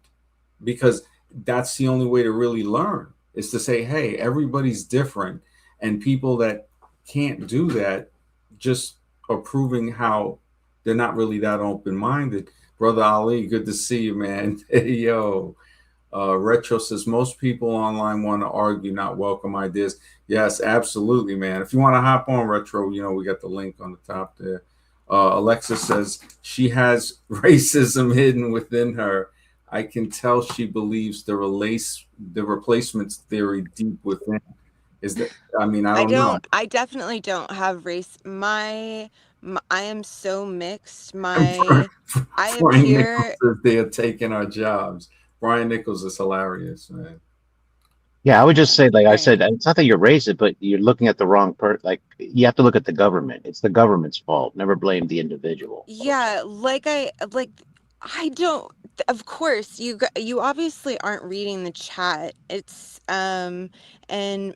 because that's the only way to really learn is to say, hey, everybody's different. And people that can't do that just are proving how they're not really that open minded. Brother Ali, good to see you, man. Hey, yo. Retro says most people online want to argue, not welcome ideas. Yes, absolutely, man. If you want to hop on Retro, we got the link on the top there. Alexa says she has racism hidden within her. I can tell she believes the replacements theory deep within. Is that? I mean, I don't know. I definitely don't have race. I am so mixed. I Brian Nichols appear, says they are taking our jobs. Brian Nichols is hilarious, man. Yeah, I would just say, like I right. said, it's not that you're racist, but you're looking at the wrong Like you have to look at the government. It's the government's fault. Never blame the individual. Yeah, I don't, of course you obviously aren't reading the chat. And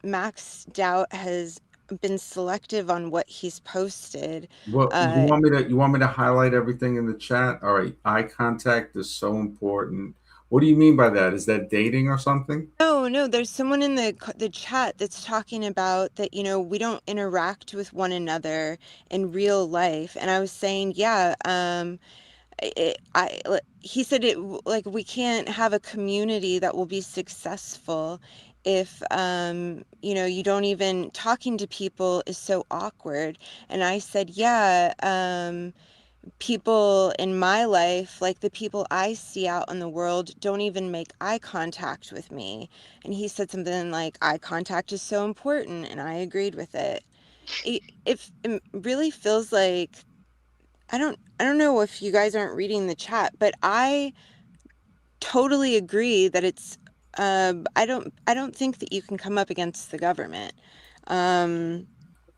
Max Doubt has been selective on what he's posted. Well, Uh you want me to highlight everything in the chat? All right, eye contact is so important. What do you mean by that? Is that dating or something? no, no, there's someone in the chat that's talking about that, we don't interact with one another in real life. And I was saying, yeah, he said like we can't have a community that will be successful if you don't even talking to people is so awkward. And I said, yeah, people in my life, like the people I see out in the world, don't even make eye contact with me. And he said something like, eye contact is so important, and I agreed with it. It really feels like I don't know if you guys aren't reading the chat, but I totally agree that it's I don't think that you can come up against the government. Um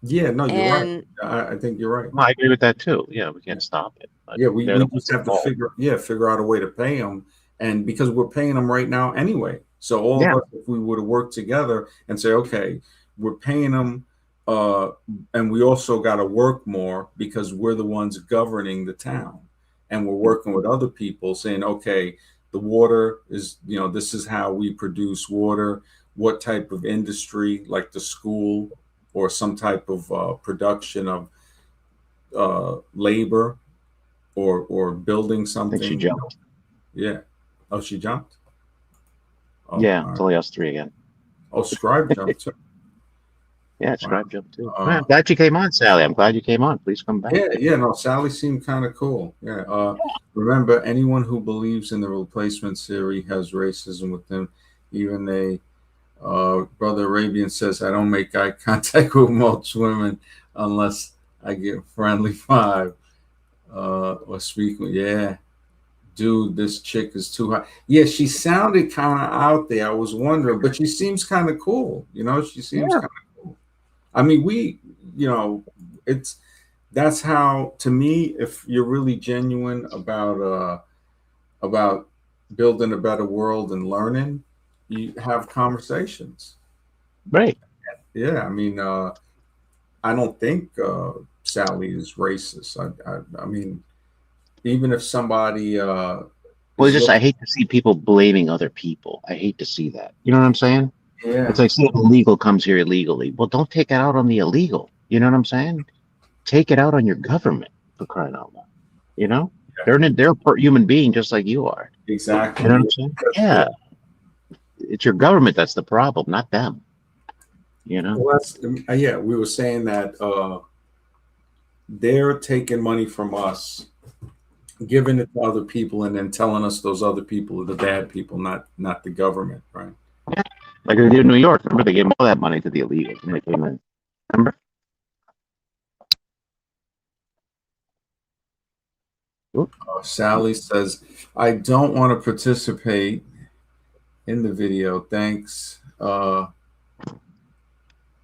Yeah, no, you're right. and I think you're right. Well, I agree with that too. Yeah, we can't stop it, but Yeah, we, they're we the just ones have to involved. figure out a way to pay them, and because we're paying them right now anyway. So all of Yeah, us, if we would have worked together and say, okay, we're paying them, uh, and we also got to work more because we're the ones governing the town, and we're working with other people, saying, okay, the water is, this is how we produce water. What type of industry, like the school, or some type of production of labor or building I think she something. jumped. Yeah. Oh, she jumped. Oh, Yeah, all it's right. only us three again. Oh, Scribe jumped too. Yeah, Wow. Scribe jumped too. Man, Uh, I'm glad you came on, Sally. I'm glad you came on. Please come back. yeah, yeah. No, Sally seemed kind of cool. Yeah. Remember, anyone who believes in the replacement theory has racism with them. Even they, Brother Arabian says, I don't make eye contact with most women unless I get friendly five or speak. Yeah, dude, this chick is too hot. Yeah, she sounded kind of out there. I was wondering, but she seems kind of cool. She seems Yeah, kind of cool. I mean, you know, it's that's how to me. If you're really genuine about building a better world and learning, you have conversations. right. Yeah, I mean, I don't think Sally is racist. I mean, even if somebody Well, it's is just I looking, hate to see people blaming other people. I hate to see that. You know what I'm saying? It's yeah, like, say, if illegal comes here illegally. Well, don't take it out on the illegal. You know what I'm saying? Take it out on your government for crying out loud. You know, yeah, they're a human being just like you are. You know what exactly. I'm saying? Yeah. Yeah, it's your government that's the problem, not them. You know, Well, yeah, we were saying that they're taking money from us, giving it to other people, and then telling us those other people are the bad people, not the government, right? like they did in New York. Remember, they gave all that money to the illegals when they came in. Remember? Oop, Sally says, "I don't want to participate in the video. Thanks.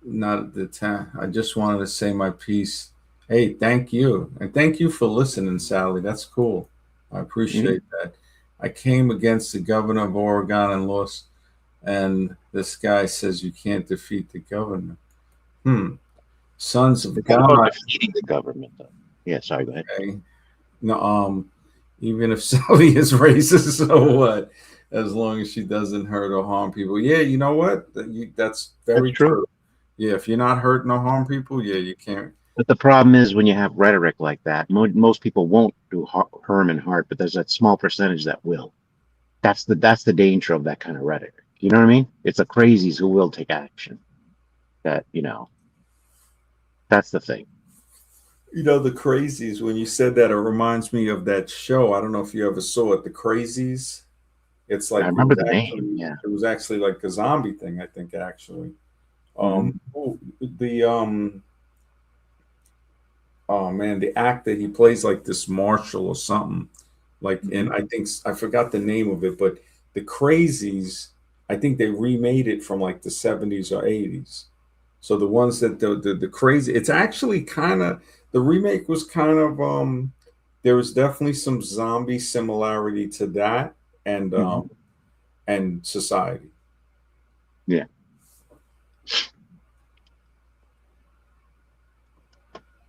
Not at the time. I just wanted to say my piece. Hey, thank you, and thank you for listening, Sally. That's cool. I mhm. appreciate that. I came against the governor of Oregon and lost. And this guy says you can't defeat the governor. Hmm. Sons of It's not about God. defeating the government, though. Yeah, sorry. Go ahead. Okay. No, even if Sally is racist, so what? As long as she doesn't hurt or harm people. Yeah, you know what? That's That's very true. true. Yeah, if you're not hurting or harm people, yeah, you can't. But the problem is when you have rhetoric like that, most people won't do harm and heart, but there's that small percentage that will. That's the danger of that kind of rhetoric. You know what I mean? It's the crazies who will take action. That that's the thing. The Crazies, when you said that, it reminds me of that show. I don't know if you ever saw it, The Crazies. It's I like remember the name. Yeah. it was actually like a zombie thing, I think, actually. Hmm. Oh, the oh man, the actor, he plays like this marshal or something. Like, Hmm. and I think I forgot the name of it, but the Crazies, I think they remade it from like the 70s or 80s. So the ones that the crazy, it's actually kind of the remake was kind of there was definitely some zombie similarity to that and Hmm. society. Yeah.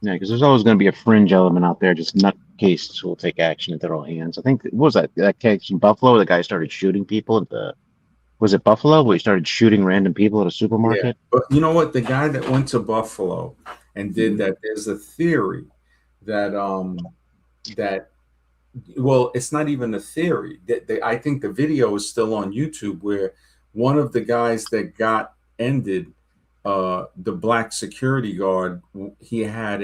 Yeah, because there's always going to be a fringe element out there, just nutcases who will take action at their own hands. I think what was that case in Buffalo? The guy started shooting people at the was it Buffalo where he started shooting random people at a Yeah, supermarket? but you know what? The guy that went to Buffalo and did Hmm. that, there's a theory that that well, it's not even a theory. I think the video is still on YouTube where one of the guys that got ended, the black security guard, he had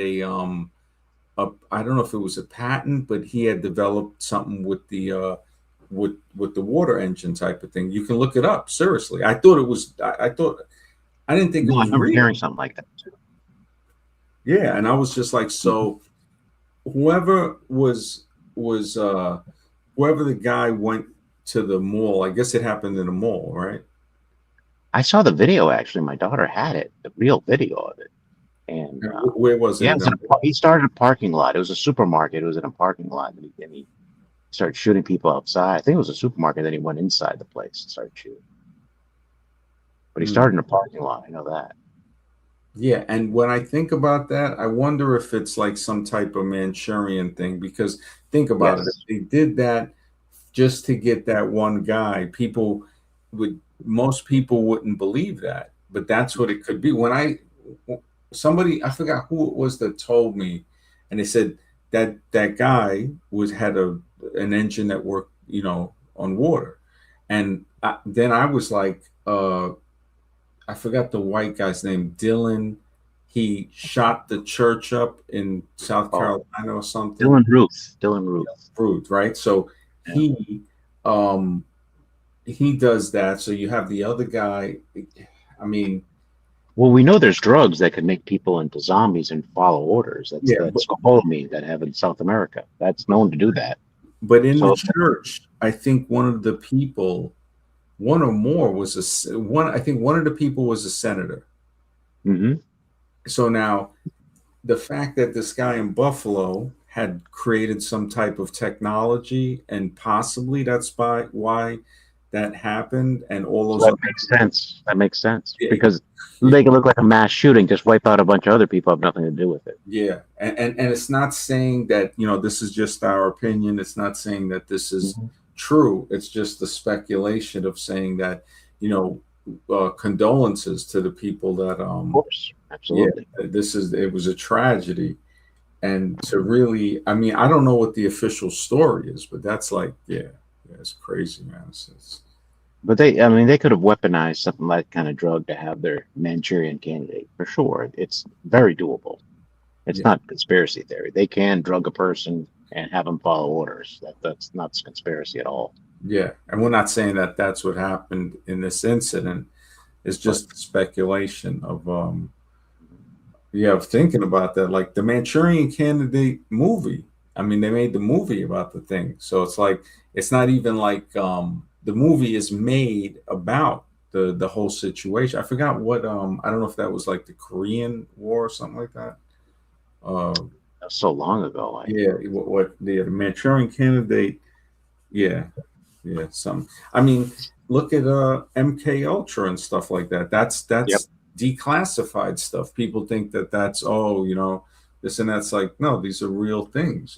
I don't know if it was a patent, but he had developed something with the with the water engine type of thing. You can look it up. Seriously, I thought it was. I thought I didn't think it No, I was remember real. hearing something like that too. Yeah, and I was just like, so whoever was whoever the guy went to the mall. I guess it happened in the mall, right? I saw the video actually. My daughter had it, the real video of it, and And where was it? yeah, In the he started a parking lot. It was a supermarket. It was in a parking lot, and he started shooting people outside. I think it was a supermarket. Then he went inside the place and started shooting. But he mall? started in a parking lot. I know that. Yeah, and when I think about that, I wonder if it's like some type of Manchurian thing because think about it. If Yes. they did that just to get that one guy, people would most people wouldn't believe that. But that's what it could be. When somebody I forgot who it was that told me, and they said that that guy was had an engine that worked, on water. And then I was like, I forgot the white guy's name, Dylan. He shot the church up in South Oh, Carolina or something. Dylan Ruth. Dylan Ruth. Fruit, right? So Yeah. um he does that. So you have the other guy. I mean, Well, we know there's drugs that can make people into zombies and follow orders. That's yeah, that's scopolamine that have in South America. That's known to do that. but in the So, church, I think one of the people, one or more, was one. I think one of the people was a senator. mhm. So now the fact that this guy in Buffalo had created some type of technology, and possibly that's why that happened, and all So those that other, makes sense. That makes sense yeah, because yeah, they can look like a mass shooting, just wipe out a bunch of other people, have nothing to do with it. yeah. And it's not saying that this is just our opinion. It's not saying that this is Mhm. true. It's just the speculation of saying that you know condolences to the people that Of course, yeah, absolutely. it was a tragedy. And to really, I mean, I don't know what the official story is, but that's like, yeah, it's crazy, man. But I mean, they could have weaponized something like kind of drug to have their Manchurian candidate for sure. It's very doable. It's Yeah, not conspiracy theory. They can drug a person and have them follow orders. That's not conspiracy at all. yeah. And we're not saying that that's what happened in this incident. It's But just speculation of, yeah, of thinking about that. Like the Manchurian Candidate movie. I mean, they made the movie about the thing. So it's like, it's not even like the movie is made about the whole situation. I forgot what, I don't know if that was like the Korean War or something like that. Uh, that was so long ago. Yeah, what the Manchurian Candidate? Yeah, yeah. Some. I mean, look at MK Ultra and stuff like that. Yep. That's declassified stuff. People think that that's this and that's like no, these are real things.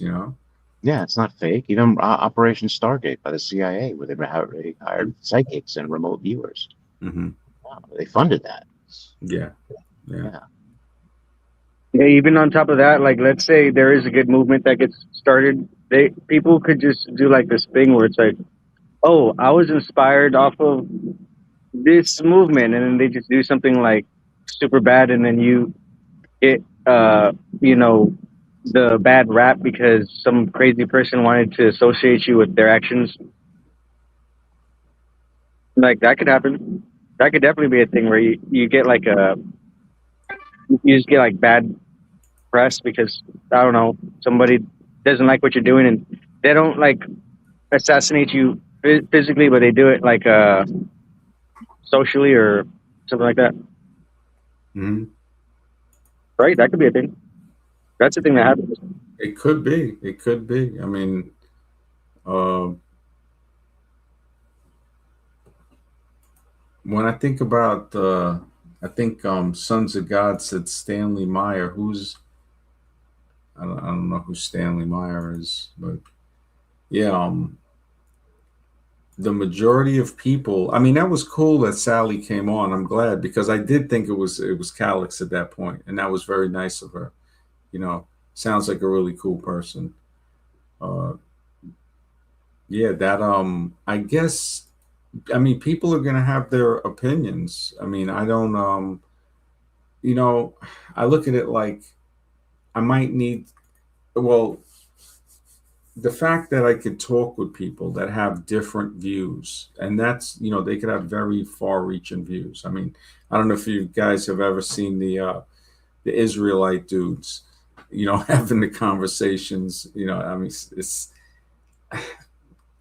Yeah, it's not fake. Even Operation Stargate by the CIA, where they hired psychics and remote viewers. Hmm. Wow, they funded that. Yeah, yeah, Yeah. Yeah, even on top of that, like let's say there is a good movement that gets started, they people could just do like this thing where it's like, oh, I was inspired off of this movement, and then they just do something like super bad, and then you get you know the bad rap because some crazy person wanted to associate you with their actions. Like that could happen. That could definitely be a thing where you get like you just get like bad press because I don't know, somebody doesn't like what you're doing, and they don't like assassinate you physically, but they do it like socially or something like that. hmm. Right? That could be a thing. That's the thing that happens. It could be. It could be. I mean, uh, when I think about, I think Sons of God said Stanley Meyer. I don't know who Stanley Meyer is, but yeah, the majority of people. I mean, that was cool that Sally came on. I'm glad because I did think it was Calix at that point, and that was very nice of her. You know, sounds like a really cool person. Uh, yeah, that I guess. I mean, people are gonna have their opinions. I mean, I don't you know, I look at it like I might need. well, the fact that I could talk with people that have different views, and that's, they could have very far-reaching views. I mean, I don't know if you guys have ever seen the Israelite dudes, having the conversations. I mean,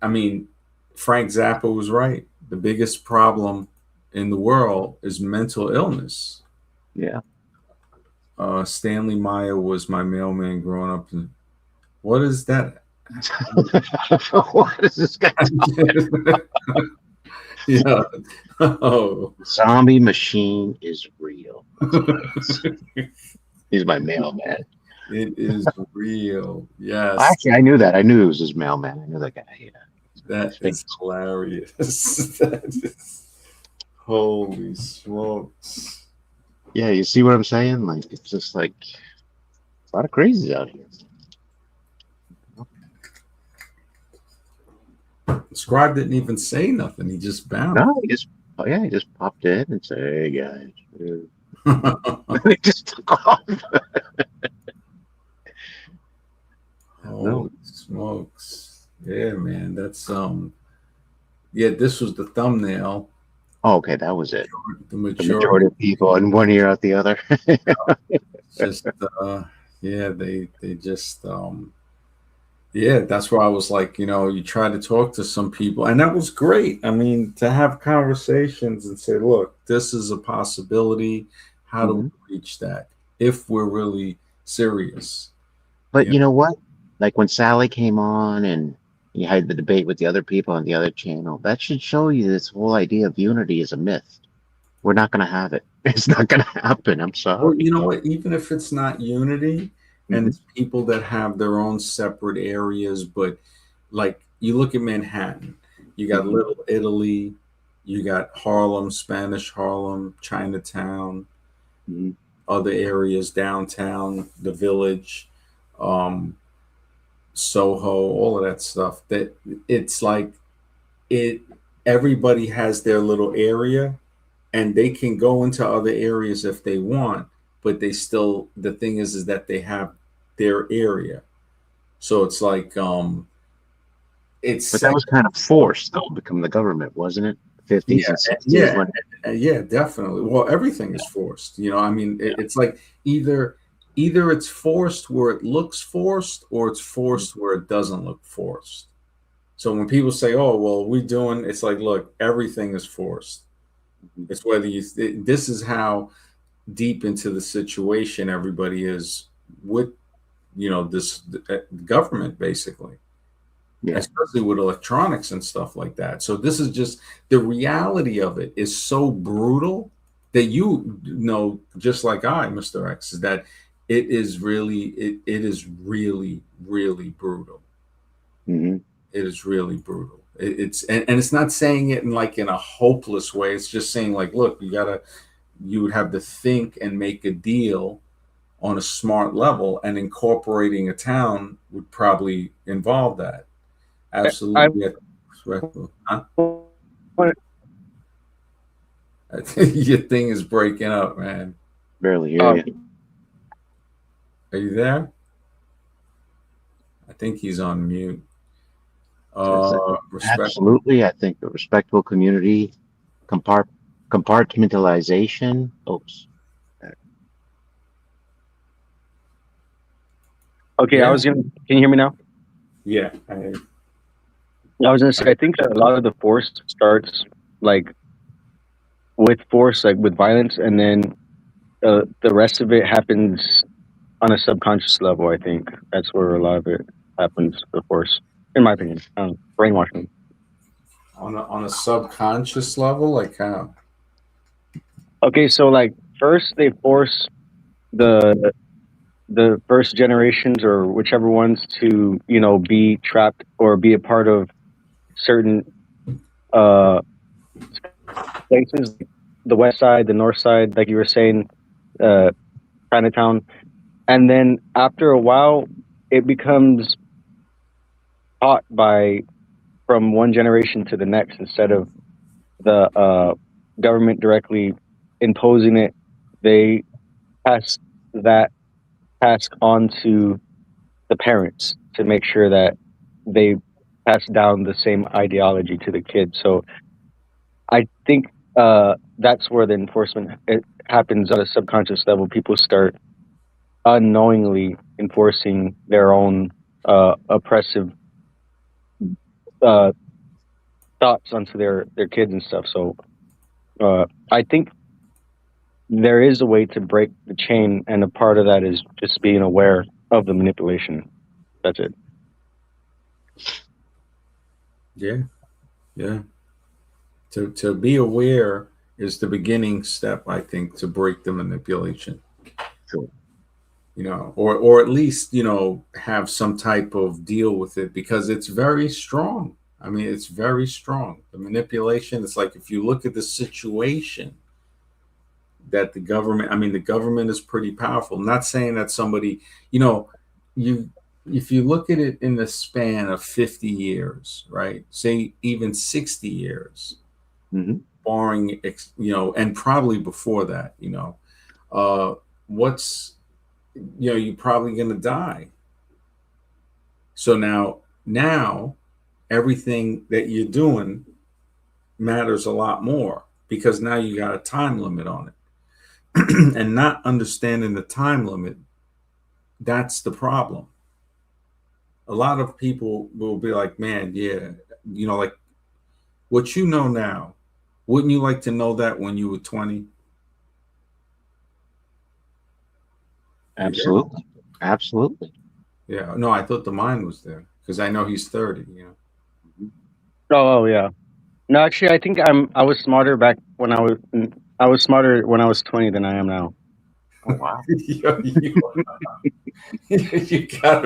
I mean, Frank Zappa was right. The biggest problem in the world is mental illness. Yeah. Stanley Meyer was my mailman growing up. What is that? What is this guy? Yeah. Oh. Zombie machine is real. He's my mailman. It is real. Yes. Actually, I knew that. I knew it was his mailman. I knew that guy. Yeah. That is hilarious. That is, holy smokes. Yeah, you see what I'm saying? Like, it's just like a lot of crazies out here. Scribe didn't even say nothing. He just bounced. No, he just popped in and said, "Hey guys," he just took off. Holy smokes. Yeah, man. That's yeah, this was the thumbnail. Oh, okay, that was it. The The majority of people in one ear out the other. just yeah, they just yeah, that's why I was like, you try to talk to some people, and that was great. I mean, to have conversations and say, look, this is a possibility. How do we reach that if we're really serious? But you know what? Like when Sally came on and you had the debate with the other people on the other channel, that should show you this whole idea of unity is a myth. We're not going to have it. It's not going to happen. I'm sorry. Well, you know what? Even if it's not unity, and it's people that have their own separate areas, but like you look at Manhattan, you got Little Italy, you got Harlem, Spanish Harlem, Chinatown, other areas, downtown, the Village, Soho, all of that stuff. That it's like everybody has their little area, and they can go into other areas if they want, but they still, the thing is that they have their area. So it's like it's But that was kind of forced though, become the government, wasn't it? 50s and 60s. Yeah, definitely. Well, everything is forced. I mean, it's like either it's forced where it looks forced, or it's forced where it doesn't look forced. So when people say, "Oh, well, we're doing," it's like, look, everything is forced. It's whether this is how deep into the situation everybody is with, this government, basically. Yeah. Especially with electronics and stuff like that. So this is just the reality of it is so brutal that just like Mr. X, is that it is really really brutal. It is really brutal. It's and it's not saying it in a hopeless way. It's just saying like, look, you would have to think and make a deal on a smart level, and incorporating a town would probably involve that. Absolutely. Huh? Your thing is breaking up, man. Barely hear you. Are you there? I think he's on mute. Absolutely. I think a respectable community, compartmentalization. Oops. Okay, yeah. Can you hear me now? Yeah. I was gonna say, I think a lot of the force starts with force, with violence, and then the rest of it happens on a subconscious level. I think that's where a lot of it happens, the force, in my opinion. Brainwashing. On a subconscious level, like how? Okay, so first they force the first generations or whichever ones to be trapped or be a part of certain places, the west side, the north side, like you were saying, Chinatown, and then after a while it becomes taught from one generation to the next instead of the government directly imposing it. They pass that task on to the parents to make sure that they pass down the same ideology to the kids. So I think that's where the enforcement it happens on a subconscious level. People start unknowingly enforcing their own oppressive uh, thoughts onto their kids and stuff. So I think there is a way to break the chain, and a part of that is just being aware of the manipulation. That's it. Yeah, yeah. To be aware is the beginning step, I think, to break the manipulation. Sure. Or at least have some type of deal with it, because it's very strong. I mean, it's very strong. The manipulation. It's like, if you look at the situation that the government. I mean, the government is pretty powerful. I'm not saying that somebody, you know, you if you look at it in the span of 50 years, right? Say even 60 years, Hmm. barring and probably before that, uh, what's you're probably going to die. So now everything that you're doing matters a lot more, because now you got a time limit on it. And not understanding the time limit, that's the problem. A lot of people will be like, man, yeah, like what you know now, wouldn't you like to know that when you were 20? Yeah. Absolutely. Absolutely. Yeah. No, I thought the mind was there, because I know he's 30, Mhm. Oh yeah. No, actually, I think I was smarter back when I was smarter when I was 20 than I am now. Oh, wow. You gotta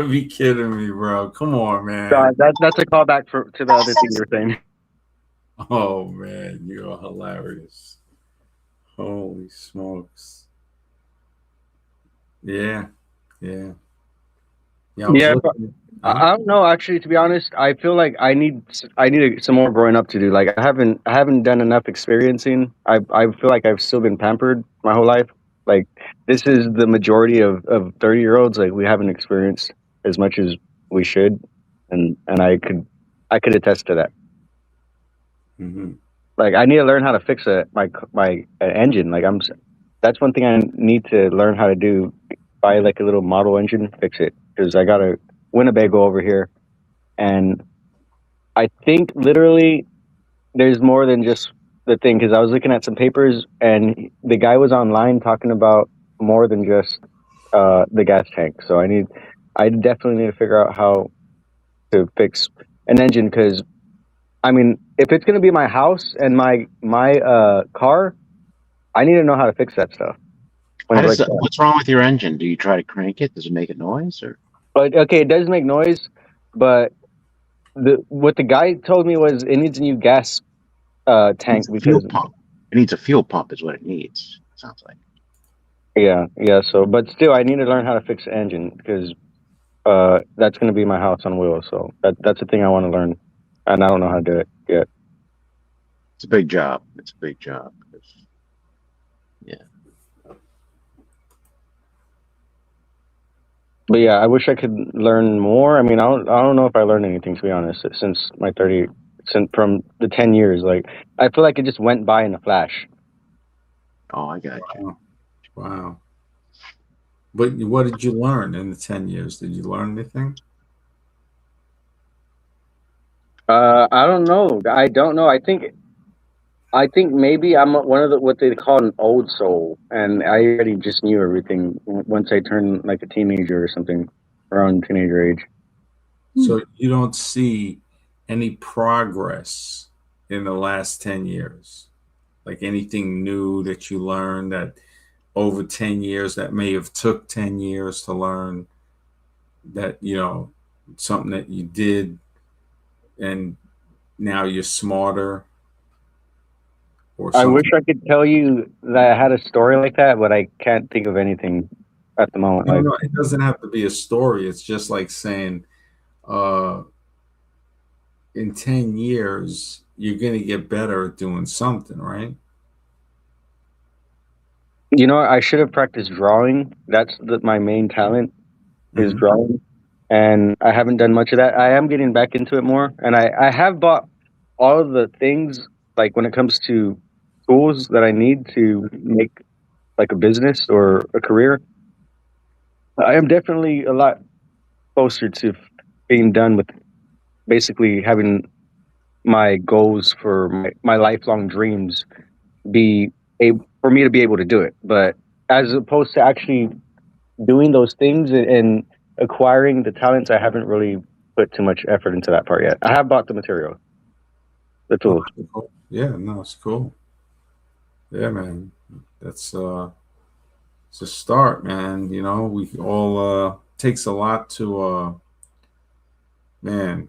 be kidding me, bro. Come on, So man. that's a callback to the other thing you were saying. Oh man, you are hilarious. Holy smokes. Yeah, yeah. Yeah, I was Yeah, looking. I don't know. Actually, to be honest, I feel like I need some more growing up to do. Like I haven't done enough experiencing. I feel like I've still been pampered my whole life. Like this is the majority of 30-year-olds. Like we haven't experienced as much as we should, and I could attest to that. Hmm. Like I need to learn how to fix my engine. That's one thing I need to learn how to do. Buy like a little model engine, fix it, because I got a Winnebago over here, and I think literally there's more than just the thing, because I was looking at some papers and the guy was online talking about more than just the gas tank. So I definitely need to figure out how to fix an engine, because I mean, if it's gonna be my house and my car, I need to know how to fix that stuff when How it does breaks that, down. what's wrong with your engine? Do you try to crank it? Does it make a noise or But okay, it does make noise, but the what the guy told me was it needs a new gas it needs tank a fuel because pump? It needs a fuel pump is what it needs. Sounds like. yeah. So, but still, I need to learn how to fix the engine because that's going to be my house on wheels. So that's the thing I want to learn, and I don't know how to do it yet. It's a big job. It's a big job. Yeah. But yeah, I wish I could learn more. I mean, I don't know if I learned anything, to be honest, since my 30, since from the 10 years. Like I feel like it just went by in a flash. Oh, I got you. Wow. Wow. But what did you learn in the 10 years? Did you learn anything? I don't know. I don't know. I think maybe I'm one of the what they call an old soul, and I already just knew everything once I turned like a teenager or something, around teenager age. So you don't see any progress in the last 10 years? Like anything new that you learned that over 10 years that may have took 10 years to learn, that, something that you did and now you're smarter, or I wish something? I could tell you that I had a story like that, but I can't think of anything at the moment. No, Like, no, it doesn't have to be a story. It's just like saying, uh, in 10 years, you're going to get better at doing something, right? you know, I should have practiced drawing. That's my main talent is Hmm. drawing. and I haven't done much of that. I am getting back into it more, and I have bought all of the things like when it comes to tools that I need to make like a business or a career. I am definitely a lot closer to being done with basically having my goals for my lifelong dreams be for me to be able to do it. But as opposed to actually doing those things and acquiring the talents, I haven't really put too much effort into that part yet. I have bought the material, the Oh, tools. that's cool. Yeah, no, it's cool. Yeah, man. That's it's a start, man. You know, we all takes a lot to man.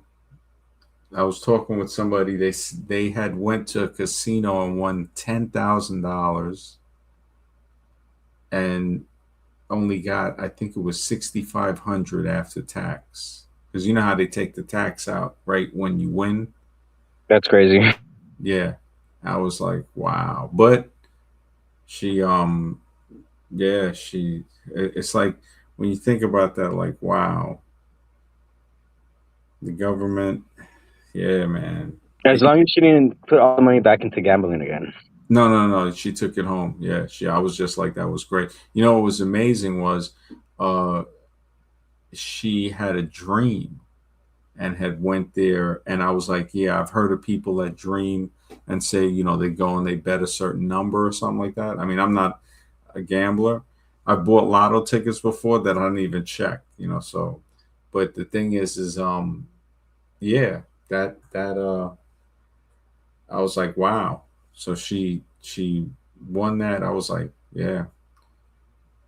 I was talking with somebody. They had went to a casino and won $10,000 and only got, I think it was 6,500 after tax. Because you know how they take the tax out right when you win. That's crazy. Yeah, I was like, wow. But she yeah, it's like when you think about that, like, wow, the government. Yeah, man. As long as she didn't put all the money back into gambling again. No, no, no. She took it home. Yeah, I was just like, that was great. You know, what was amazing was, uh, she had a dream and had went there, and I was like, yeah, I've heard of people that dream and say, you know, they go and they bet a certain number or something like that. I mean, I'm not a gambler. I bought lotto tickets before that I didn't even check, you know. So, but the thing is, yeah, that I was like, wow. So she won that. I was like, yeah,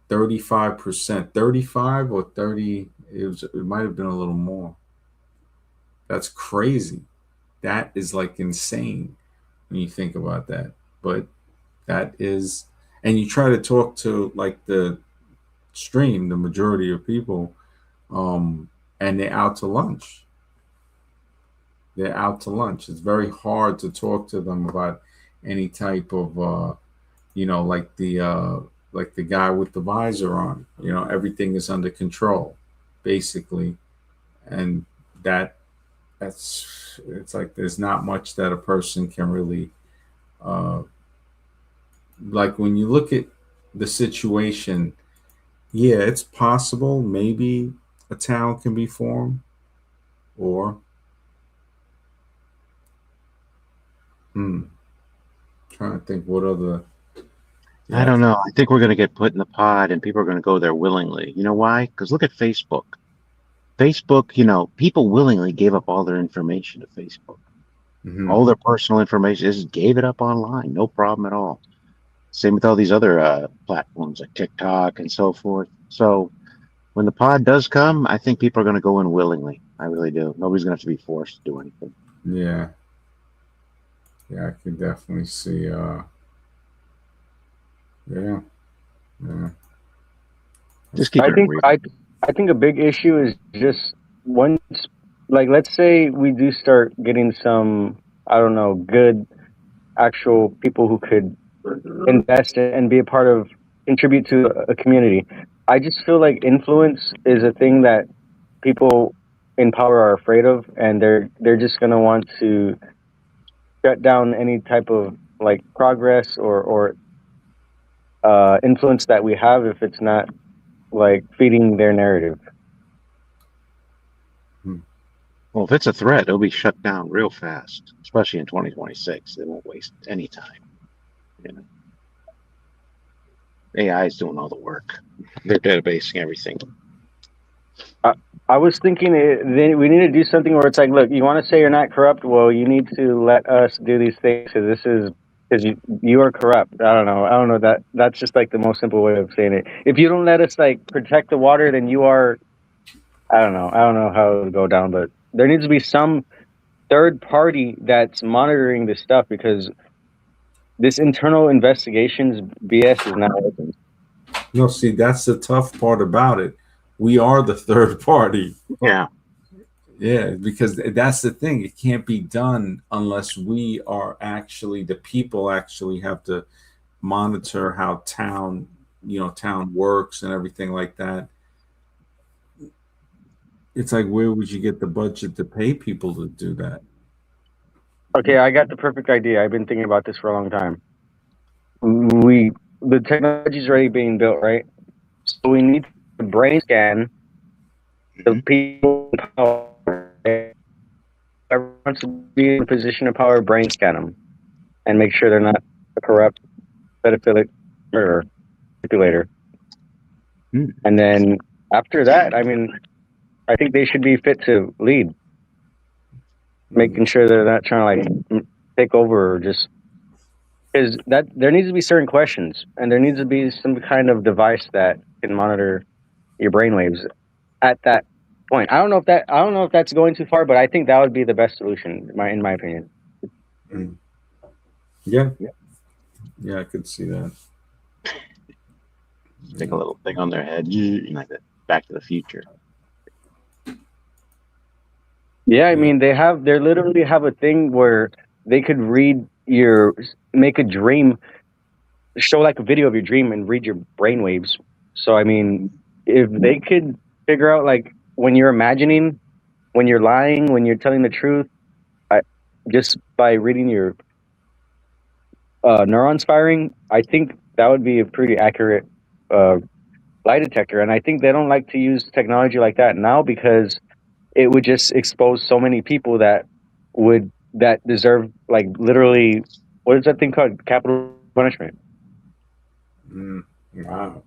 35%, 35 or 30. It might have been a little more. That's crazy. That is like insane when you think about that. But that is, and you try to talk to like the stream, the majority of people, and they're out to lunch. They're out to lunch. It's very hard to talk to them about any type of, you know, like the guy with the visor on. You know, everything is under control, basically, and that that's it's like there's not much that a person can really, uh, like when you look at the situation. Yeah, it's possible. Maybe a town can be formed, or hmm, trying to think what other. I Yeah. don't know. I think we're going to get put in the pod and people are going to go there willingly. You know why? Because look at Facebook. Facebook, people willingly gave up all their information to Facebook. Hmm. All their personal information, just gave it up online. No problem at all. Same with all these other platforms like TikTok and so forth. So when the pod does come, I think people are going to go in willingly. I really do. Nobody's going to have to be forced to do anything. Yeah. Yeah, I can definitely see. Yeah. Yeah. That's Just keep I it think real. I think a big issue is just once, like, let's say we do start getting some, I don't know, good actual people who could invest and be a part of, contribute to a community. I just feel like influence is a thing that people in power are afraid of, and they're just gonna want to shut down any type of like progress or influence that we have if it's not like feeding their narrative. hmm. Well, if it's a threat, it'll be shut down real fast, especially in 2026. They won't waste any time. You know, AI is doing all the work. They're databasing everything. I, I was thinking then we need to do something where it's like, look, you want to say you're not corrupt? Well, you need to let us do these things because this is because you are corrupt. I don't know. I don't know that that's just like the most simple way of saying it. If you don't let us like protect the water, then you are. I don't know. I don't know how it would go down, but there needs to be some third party that's monitoring this stuff because this internal investigations BS is not working. No, see, that's the tough part about it. We are the third party. Yeah. Yeah, because that's the thing. It can't be done unless we are actually the people actually have to monitor how town, you know, town works and everything like that. it's like, where would you get the budget to pay people to do that? Okay, I got the perfect idea. I've been thinking about this for a long time. The technology is already being built, right? So we need to brain scan the Mhm. people in power. Whoever wants to be in a position of power, brain scan them and make sure they're not a corrupt, pedophilic murderer, manipulator. Hmm. And then after that, I mean, I think they should be fit to lead, making sure they're not trying to like take over or just because that there needs to be certain questions and there needs to be some kind of device that can monitor your brainwaves at that point. I don't know if that's going too far, but I think that would be the best solution, in my opinion. Mm. Yeah, yeah, I could see that. Stick a little thing on their head, like that. Back to the Future. Yeah, I Yeah. mean they literally have a thing where they could make a dream, show like a video of your dream and read your brainwaves. So I mean, if they could figure out like when you're imagining, when you're lying, when you're telling the truth, I, just by reading your neurons firing, I think that would be a pretty accurate uh, lie detector. And I think they don't like to use technology like that now because it would just expose so many people that deserve like literally what is that thing called? Capital punishment. Mm. Wow.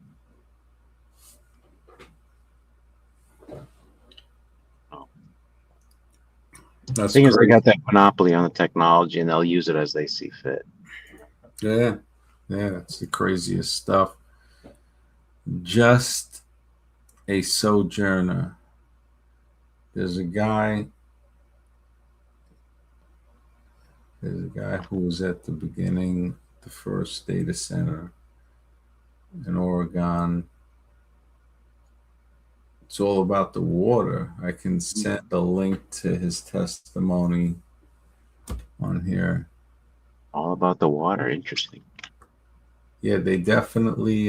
Oh. That's Thing is, they crazy. got that monopoly on the technology, and they'll use it as they see fit. Yeah. Yeah, it's the craziest stuff. Just a sojourner. There's a guy. There's a guy who was at the beginning, the first data center in Oregon. It's all about the water. I can send a link to his testimony on here. All about the water. Interesting. Yeah, they definitely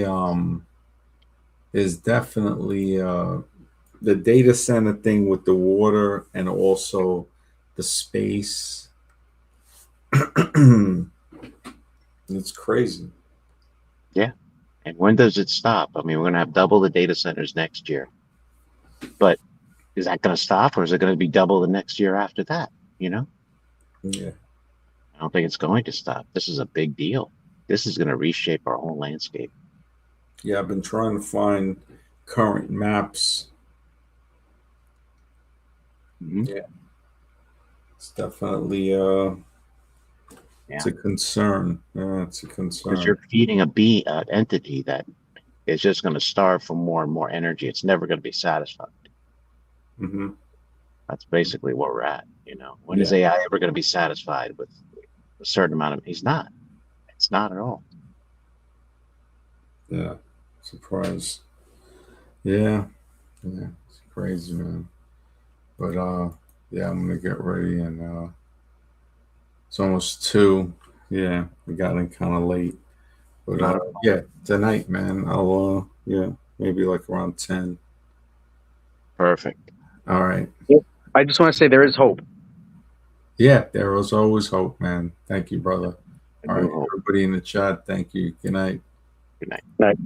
there's definitely the data center thing with the water and also the space. It's crazy. Yeah. And when does it stop? I mean, we're going to have double the data centers next year. But is that going to stop, or is it going to be double the next year after that? You know, Yeah. I don't think it's going to stop. This is a big deal. This is going to reshape our whole landscape. Yeah, I've been trying to find current maps. Mhm. Yeah, it's definitely it's Yeah. a concern. Yeah, it's a Because concern. you're feeding an entity that is just going to starve for more and more energy. It's never going to be satisfied. Hmm. That's basically where we're at. You know, when is Yeah, AI ever going to be satisfied with a certain amount of? He's not. It's not at all. yeah. Surprise. Yeah, yeah. It's crazy, man. But yeah, I'm gonna get ready and it's almost 2. Yeah, we got in kind of late. But Not yeah, tonight, man, I'll yeah, maybe like around 10. perfect. All right. I just want to say there is hope. Yeah, there was always hope, man. Thank you, brother. I All do right, hope. everybody in the chat, thank you. Good night. Good night. Right.